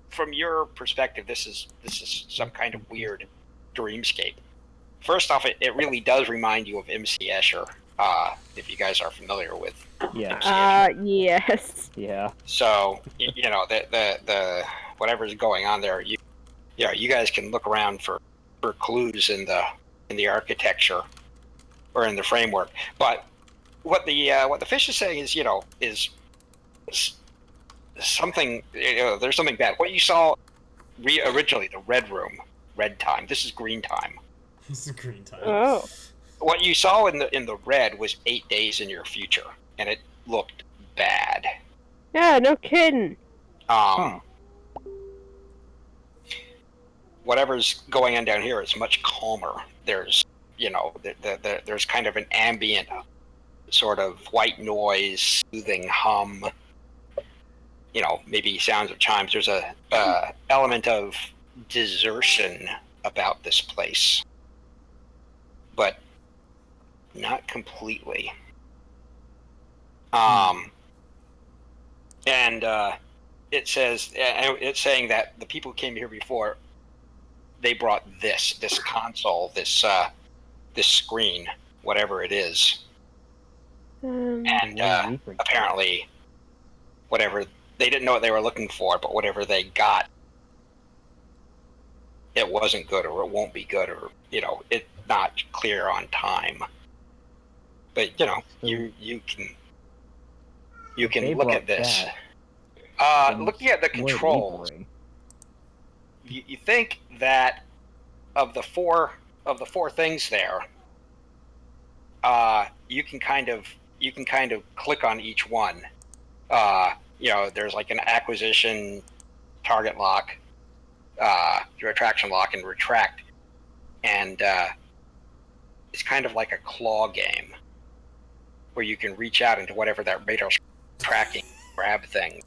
from your perspective, this is some kind of weird dreamscape. First off, it really does remind you of MC Escher, if you guys are familiar with Yeah. MC Escher. Yes. Yeah. So you know the whatever's going on there, you guys can look around for clues in the architecture or in the framework. But what the fish is saying is is something. There's something bad. What you saw originally, the red room, red time. This is green time. This is green time. Oh. What you saw in the red was 8 days in your future, and it looked bad. Yeah, no kidding. Whatever's going on down here is much calmer. There's there's kind of an ambient sort of white noise, soothing hum. Maybe sounds of chimes. There's a element of desertion about this place, but not completely. And it's saying that the people who came here before, they brought this console, this screen, whatever it is, and apparently, whatever they didn't know what they were looking for, but whatever they got, it wasn't good, or it won't be good, or it's not clear on time. But you can look at this. Looking at the controls, you think that of the four things there, you can kind of click on each one. There's like an acquisition, target lock, retraction lock, and retract, and it's kind of like a claw game where you can reach out into whatever that radar's tracking, grab things.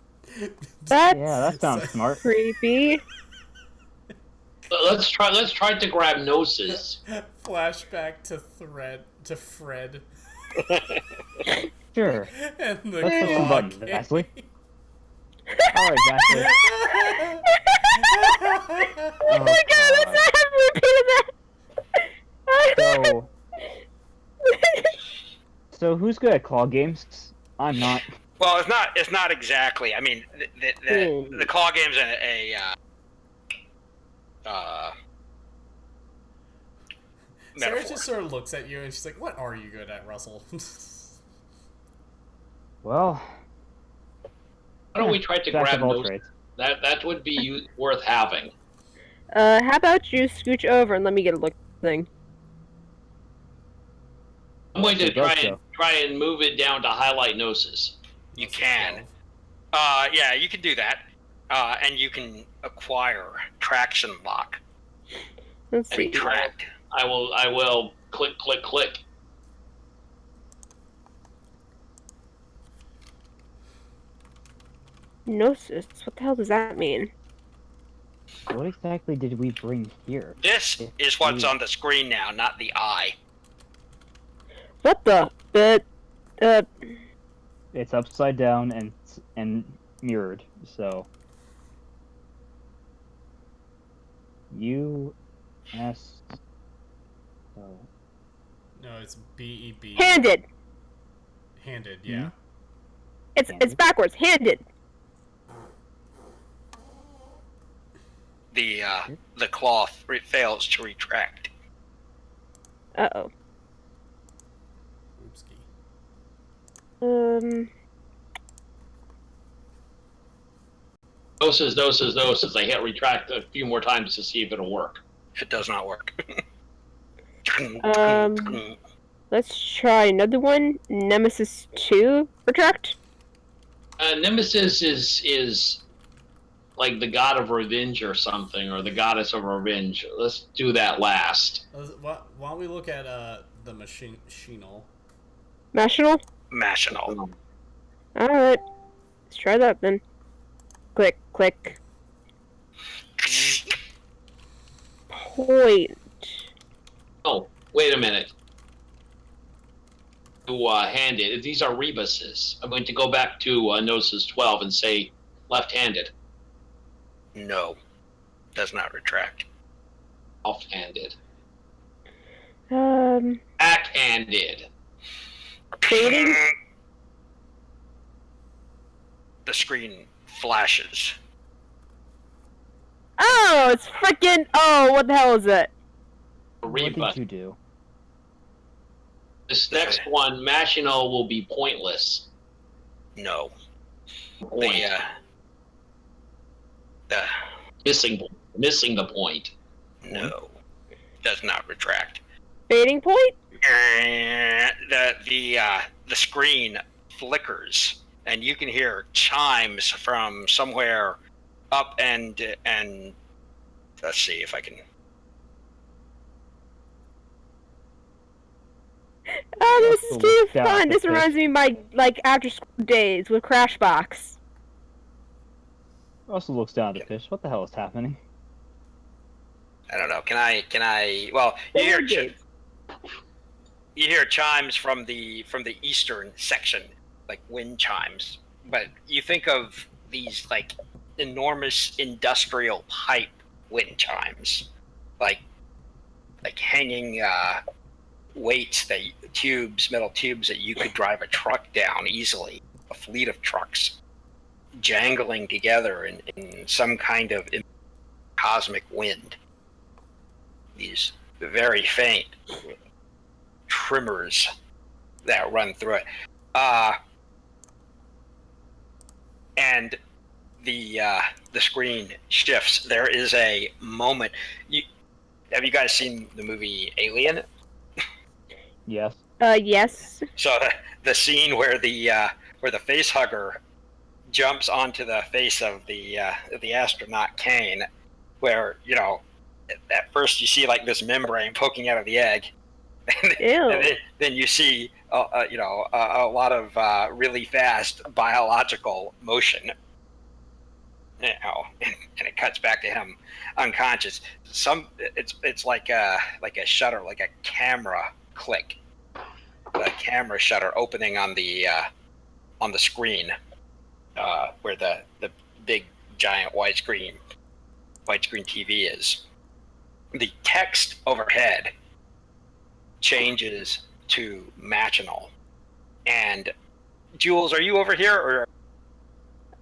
That sounds smart. Creepy. Let's try to grab Gnosis. Flashback to Fred. Sure. And the Let's push some claw buttons, game. Ashley. Alright, Ashley. Oh my god, let's not have a repeat of that! So who's good at claw games? I'm not. Well, it's not exactly. I mean, the claw game's a Sarah metaphor. just sort of looks at you and she's like, "What are you good at, Russell?" Well. Why don't we try to Jack grab of all Gnosis? trades. That would be worth having. How about you scooch over and let me get a look thing? I'm going to It does try and move it down to highlight Gnosis. You can. Yeah, you can do that. And you can acquire traction lock. Let's see. Retract. I will click, click, click. Gnosis? What the hell does that mean? What exactly did we bring here? This is what's on the screen now, not the eye. What the? It's upside down and mirrored, so. U-S. Oh. No, it's BEB. Handed! Handed, yeah. It's backwards. Handed! The cloth fails to retract. Uh-oh. Oopski. Gnosis. I hit retract a few more times to see if it'll work. It does not work. Let's try another one. Nemesis 2. Retract? Nemesis is like the god of revenge or something, or the goddess of revenge. Let's do that last. Why don't we look at the machinal? Machinal? Machinal. Alright. Let's try that then. Click, click. point. Oh, wait a minute. To hand it. These are rebuses. I'm going to go back to Notices 12 and say left-handed. No, does not retract. Off-handed. Fading? The screen flashes. Oh, it's freaking. Oh, what the hell is it? What Rebus. did you do? This next one, Machinal, will be pointless. No. Point. Missing the point. No, does not retract. Fading point? The screen flickers, and you can hear chimes from somewhere up and let's see if I can. Oh, this is too down fun. the This fish. reminds me of my after school days with Crashbox. Also looks down at the fish. What the hell is happening? I don't know. Can I? Well, you hear chimes from the eastern section, like wind chimes. But you think of these like enormous industrial pipe wind chimes, like hanging weights, metal tubes that you could drive a truck down easily, a fleet of trucks jangling together in some kind of cosmic wind. These very faint tremors that run through it. And the screen shifts. There is a moment. Have you guys seen the movie Alien? Yes. Yes. So the scene where the face hugger jumps onto the face of the astronaut Kane, where at first you see like this membrane poking out of the egg, and then you see a lot of really fast biological motion. And it cuts back to him unconscious. It's like a shutter, like a camera click, a camera shutter opening on the screen, where the big giant widescreen TV is. The text overhead changes to Machinal. And Jules, are you over here or?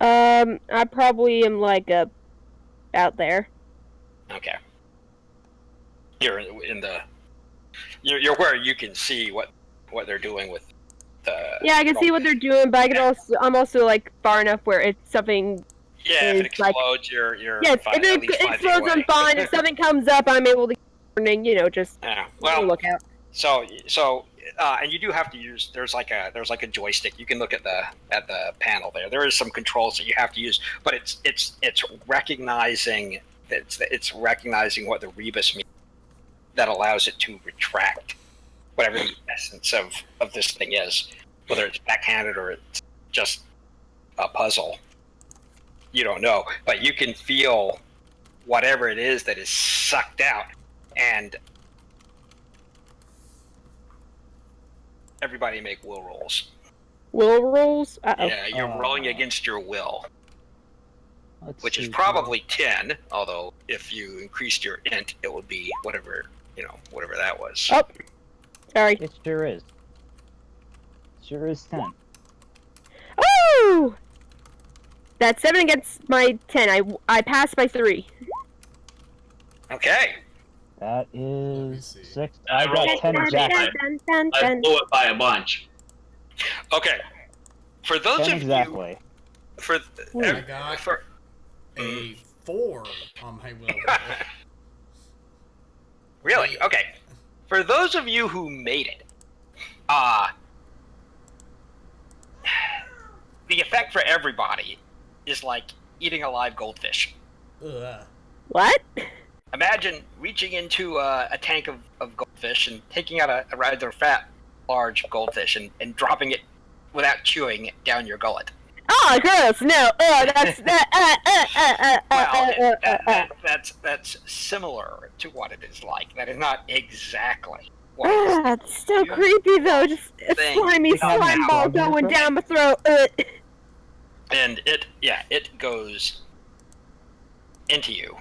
I probably am out there. Okay. You're in the. You're where you can see what they're doing with the. Yeah, I can see what they're doing, but I'm also far enough where if something. Yeah, if it explodes, you're yes, fine. if it explodes, I'm fine. If something comes up, I'm able to just look out. So and you do have to use. There's like a joystick. You can look at the panel there. There is some controls that you have to use, but it's recognizing it's recognizing what the rebus means. That allows it to retract whatever the essence of this thing is, whether it's backhanded or it's just a puzzle. You don't know, but you can feel whatever it is that is sucked out, and everybody make will rolls. Will rolls? Uh-oh. Yeah, you're rolling against your will, which is see probably 10. Although if you increased your int, it would be whatever that was. Oh, sorry. It sure is. Sure is 10. Oh! That's 7 against my 10. I passed by 3. Okay. That me is see. 6. I got 10 exactly. I blew it by a bunch. Okay. For those 10 of exactly. you, I got a 4 on my will. Really? Okay. For those of you who made it, the effect for everybody is like eating a live goldfish. Ugh. What? Imagine reaching into a tank of goldfish and taking out a rather fat, large goldfish and dropping it without chewing it down your gullet. Oh, gross! No, that's That's similar to what it is like. That is not exactly what it is. That's so You creepy though. Just a thing slimy comes slime out. ball going down my throat. And it goes into you.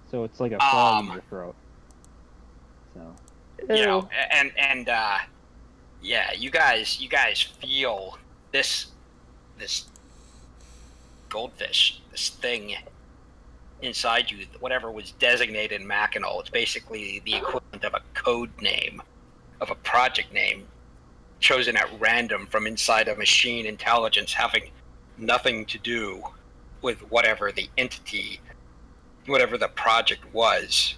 So it's like a frog in Um, your throat. So You know, and yeah, you guys feel this goldfish, this thing inside you, whatever was designated Machinal. It's basically the equivalent of a code name, of a project name, chosen at random from inside a machine intelligence having nothing to do with whatever the entity, whatever the project was.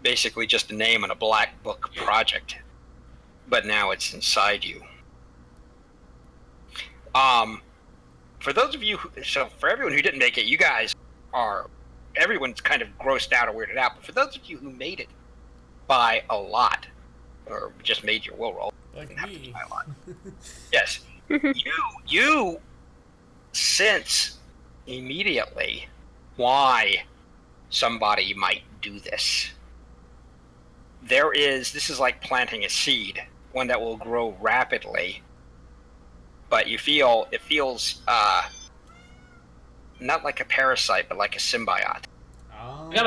Basically just a name on a black book project. But now it's inside you. For those of you so for everyone who didn't make it, you guys are, everyone's kind of grossed out or weirded out, but for those of you who made it by a lot, or just made your will roll, Like have to be me. by a lot. Yes, you sense immediately why somebody might do this. This is like planting a seed, one that will grow rapidly, but it feels not like a parasite, but like a symbiote. Oh. I got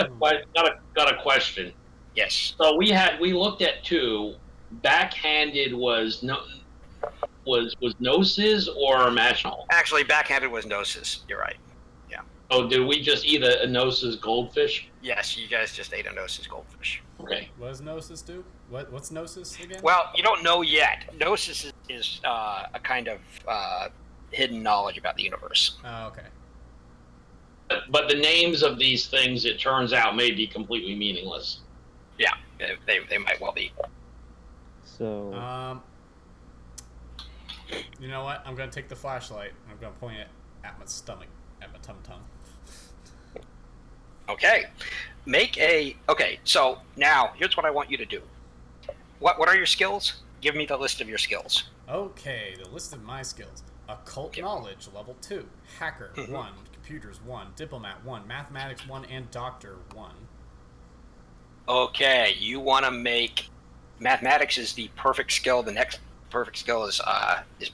a question. Yes. So we looked at two. Backhanded was Gnosis or Machinal? Actually, backhanded was Gnosis. You're right. Oh, did we just eat a Gnosis goldfish? Yes, you guys just ate a Gnosis goldfish. Okay. What does Gnosis do? What's Gnosis again? Well, you don't know yet. Gnosis is a kind of hidden knowledge about the universe. Oh, okay. But the names of these things, it turns out, may be completely meaningless. Yeah, they might well be. So You know what? I'm gonna take the flashlight and I'm gonna point it at my stomach, at my tum-tum. Okay. Okay, so now here's what I want you to do. What are your skills? Give me the list of your skills. Okay, the list of my skills. Occult knowledge, level 2. Hacker, 1. Computers, 1. Diplomat, 1. Mathematics, 1. And doctor, 1. Okay, you want to make mathematics is the perfect skill. The next perfect skill is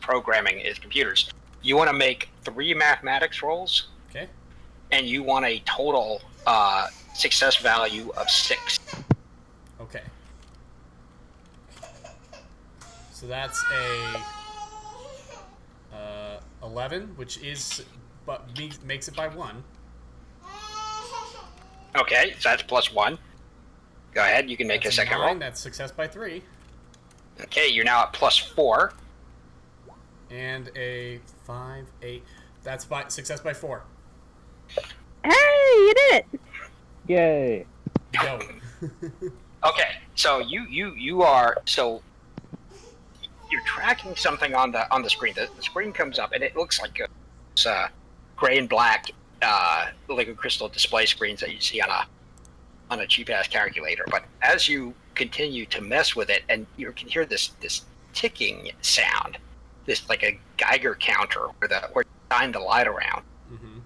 programming, is computers. You want to make 3 mathematics rolls, Okay. and you want a total success value of 6. Okay. So that's a 11, which is makes it by 1. Okay, so that's +1. Go ahead, you can make That's a second 9, roll. That's success by 3. Okay, you're now at +4. And a 5, 8. That's by success by 4. Hey, you did it! yay! Go. Okay, so you are you're tracking something on the screen. The screen comes up and it looks like a gray and black liquid crystal display screens that you see on a cheap ass calculator. But as you continue to mess with it, and you can hear this ticking sound, this like a Geiger counter where you shine the light around. Mm-hmm.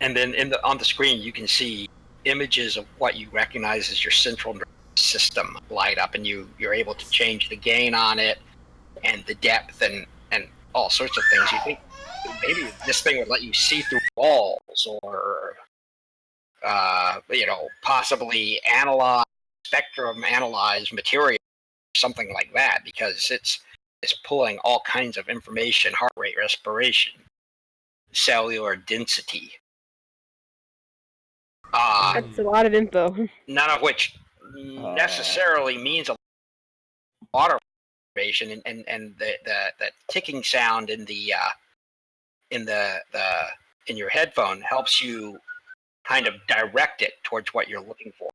And then on the screen you can see images of what you recognize as your central nervous system light up, and you're able to change the gain on it and the depth and all sorts of things. You think maybe this thing would let you see through walls, or possibly analyze material, something like that, because it's pulling all kinds of information: heart rate, respiration, cellular density. That's a lot of info. None of which necessarily means a lot of information, and the ticking sound in your headphone helps you kind of direct it towards what you're looking for,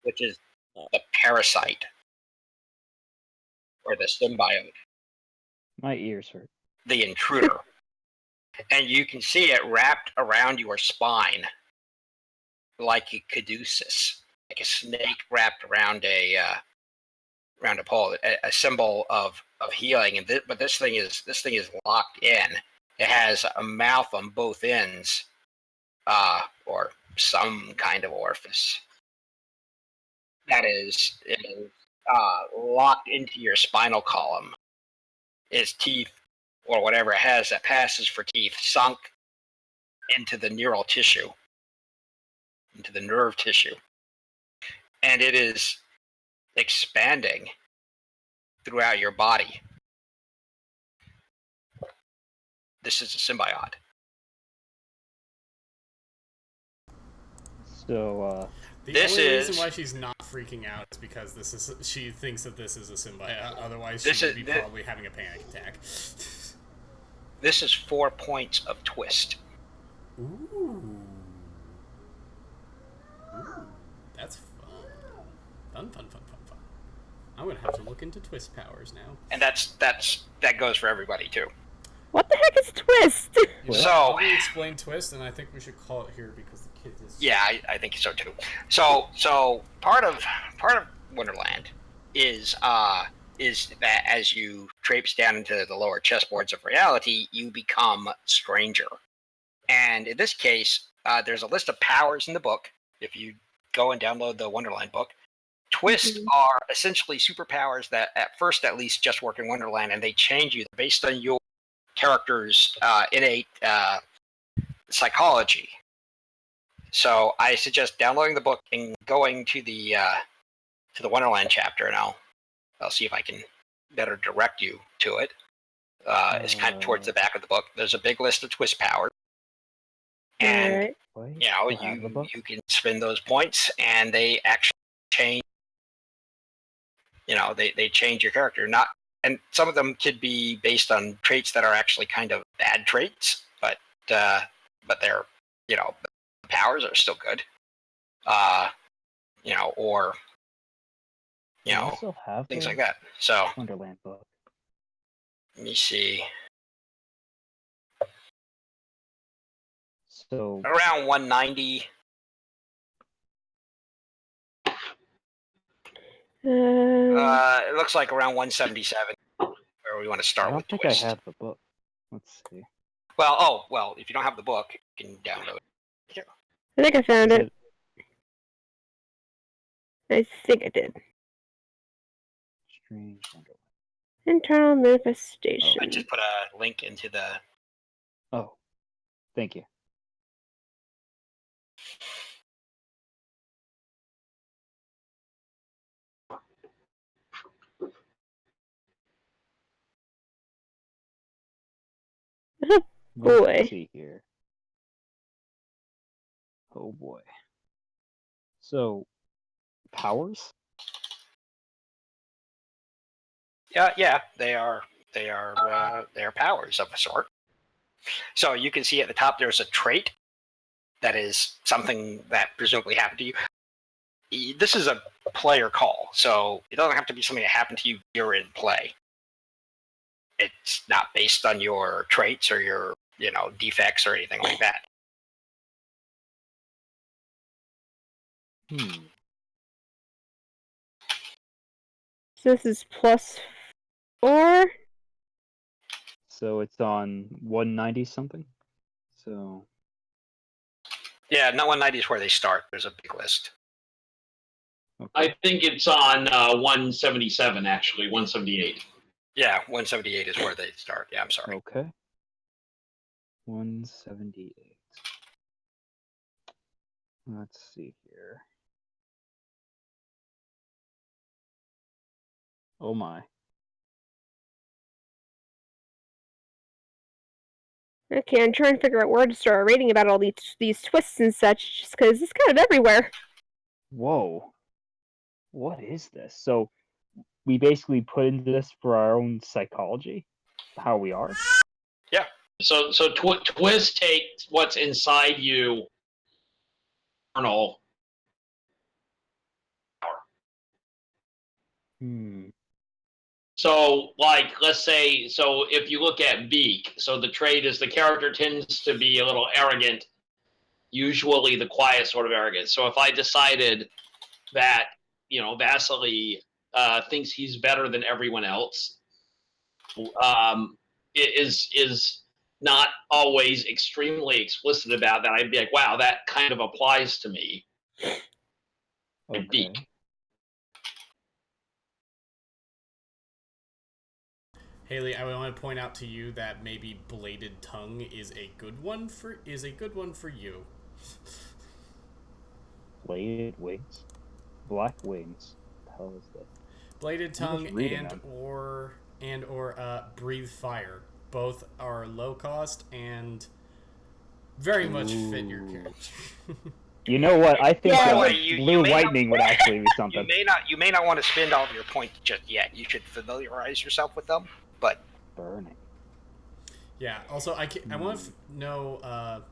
which is the parasite or the symbiote, My ears hurt. the intruder. And you can see it wrapped around your spine like a caduceus, like a snake wrapped around a pole, a symbol of of healing, and but this thing is locked in. It has a mouth on both ends, or some kind of orifice that is locked into your spinal column. Its teeth, or whatever it has that passes for teeth, sunk into the neural tissue, into the nerve tissue, and it is expanding throughout your body. This is a symbiote. So, The This only reason is- why she's not freaking out is because she thinks that this is a symbiote. Otherwise, This she would is- be probably having a panic attack. This is 4 points of twist. Ooh. That's fun. Fun. I'm gonna have to look into twist powers now. And that goes for everybody too. What the heck is twist? You know, So- I'll explain twist, and I think we should call it here because the kid is. Yeah, I think so too. So part of Wonderland is that as you traipse down into the lower chessboards of reality, you become stranger. And in this case, there's a list of powers in the book. If you go and download the Wonderland book, twist are essentially superpowers that, at first at least, just work in Wonderland, and they change you based on your character's innate psychology. So I suggest downloading the book and going to the Wonderland chapter, and I'll see if I can better direct you to it. It's kind of towards the back of the book. There's a big list of twist powers, and Alright. wait, you know, I have the book? you can spend those points, and they actually change. You know, they change your character. Not, and some of them could be based on traits that are actually kind of bad traits, but they're, you know, the powers are still good. You know, or you I know, also have things the like that. So Wonderland book. let me see. So, Around 190. It looks like around 177. Where we want to I start don't with think twist. I have the book. Let's see. Well, if you don't have the book, you can download it. I think I found Is it. I think I did. Strange Wonderland? Internal manifestation. I just put a link into the. Oh, thank you. Boy. Let's see here. Oh boy. So, powers? Yeah, they are powers of a sort. So you can see at the top there's a trait that is something that presumably happened to you. This is a player call, so it doesn't have to be something that happened to you during play. It's not based on your traits or your, you know, defects or anything like that. So this is +4. So it's on 190 something? So, Yeah, not 190 is where they start. There's a big list. okay. I think it's on 177, actually, 178. Yeah, 178 is where they start. Yeah, I'm sorry. Okay. 178. Let's see here. Oh my. Okay, I'm trying to figure out where to start reading about all these twists and such, just because it's kind of everywhere. Whoa. What is this? So, we basically put into this for our own psychology? How we are? So twist takes what's inside you. Journal. So, like, let's say, so if you look at Beak, so the trait is the character tends to be a little arrogant, usually the quiet sort of arrogance. So if I decided that, you know, Vasily thinks he's better than everyone else, is not always extremely explicit about that, I'd be like, wow, that kind of applies to me. Okay. Beak. Haley, I want to point out to you that maybe bladed tongue is a good one for you. Bladed wings. Black wings. What the hell is that? Bladed I'm tongue just reading and them. or breathe fire. Both are low cost and very much fit your character. You know what? I think Yeah, Boy, blue lightning would actually be You something. may not want to spend all of your points just yet. You should familiarize yourself with them. But Burning. Yeah. Also, I want to know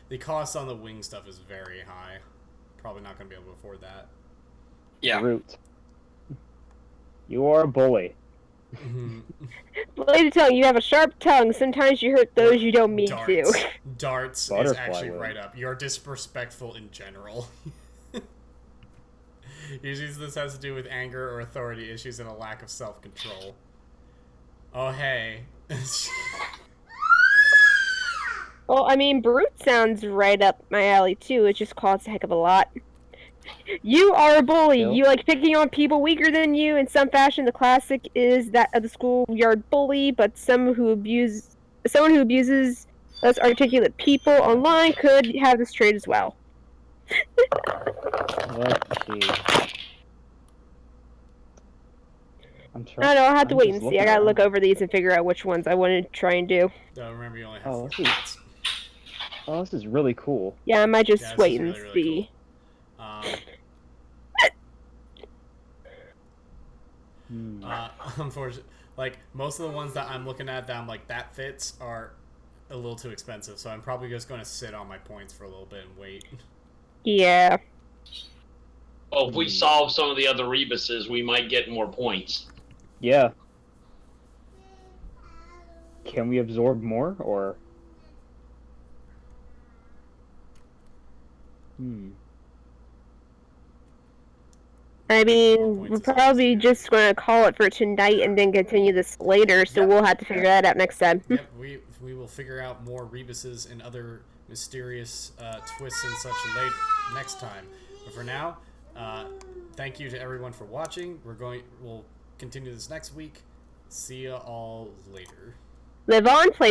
the cost on the wing stuff is very high. Probably not going to be able to afford that. yeah, Brute. You are a bully. Bladed tongue, you have a sharp tongue. Sometimes you hurt those you don't mean Darts. to. Darts is Butterfly actually wing. right up. You're disrespectful in general. Usually this has to do with anger or authority issues and a lack of self-control. Oh, hey. Well, I mean, brute sounds right up my alley too. It just costs a heck of a lot. You are a bully. Kill. You like picking on people weaker than you. In some fashion, the classic is that of the schoolyard bully. But someone who abuses less articulate people online could have this trait as well. Let's see. I'm trying. I don't know. I'll have to I'm wait just and see. I looking gotta around. look over these and figure out which ones I want to try and do. Remember, you only have Oh, 4 this is- minutes. Oh, this is really cool. Yeah, I might just Yeah, this wait is and really, really see. cool. Unfortunately, like most of the ones that I'm looking at that I'm like that fits are a little too expensive, so I'm probably just going to sit on my points for a little bit and wait. Yeah. Well, if we solve some of the other rebuses, we might get more points. Yeah. Can we absorb more, or? I mean, we're probably just going to call it for tonight and then continue this later, so Yep. we'll have to figure that out next time. Yep, we will figure out more rebuses and other mysterious twists and such next time. But for now, thank you to everyone for watching. We'll continue this next week. See ya all later. Live on, play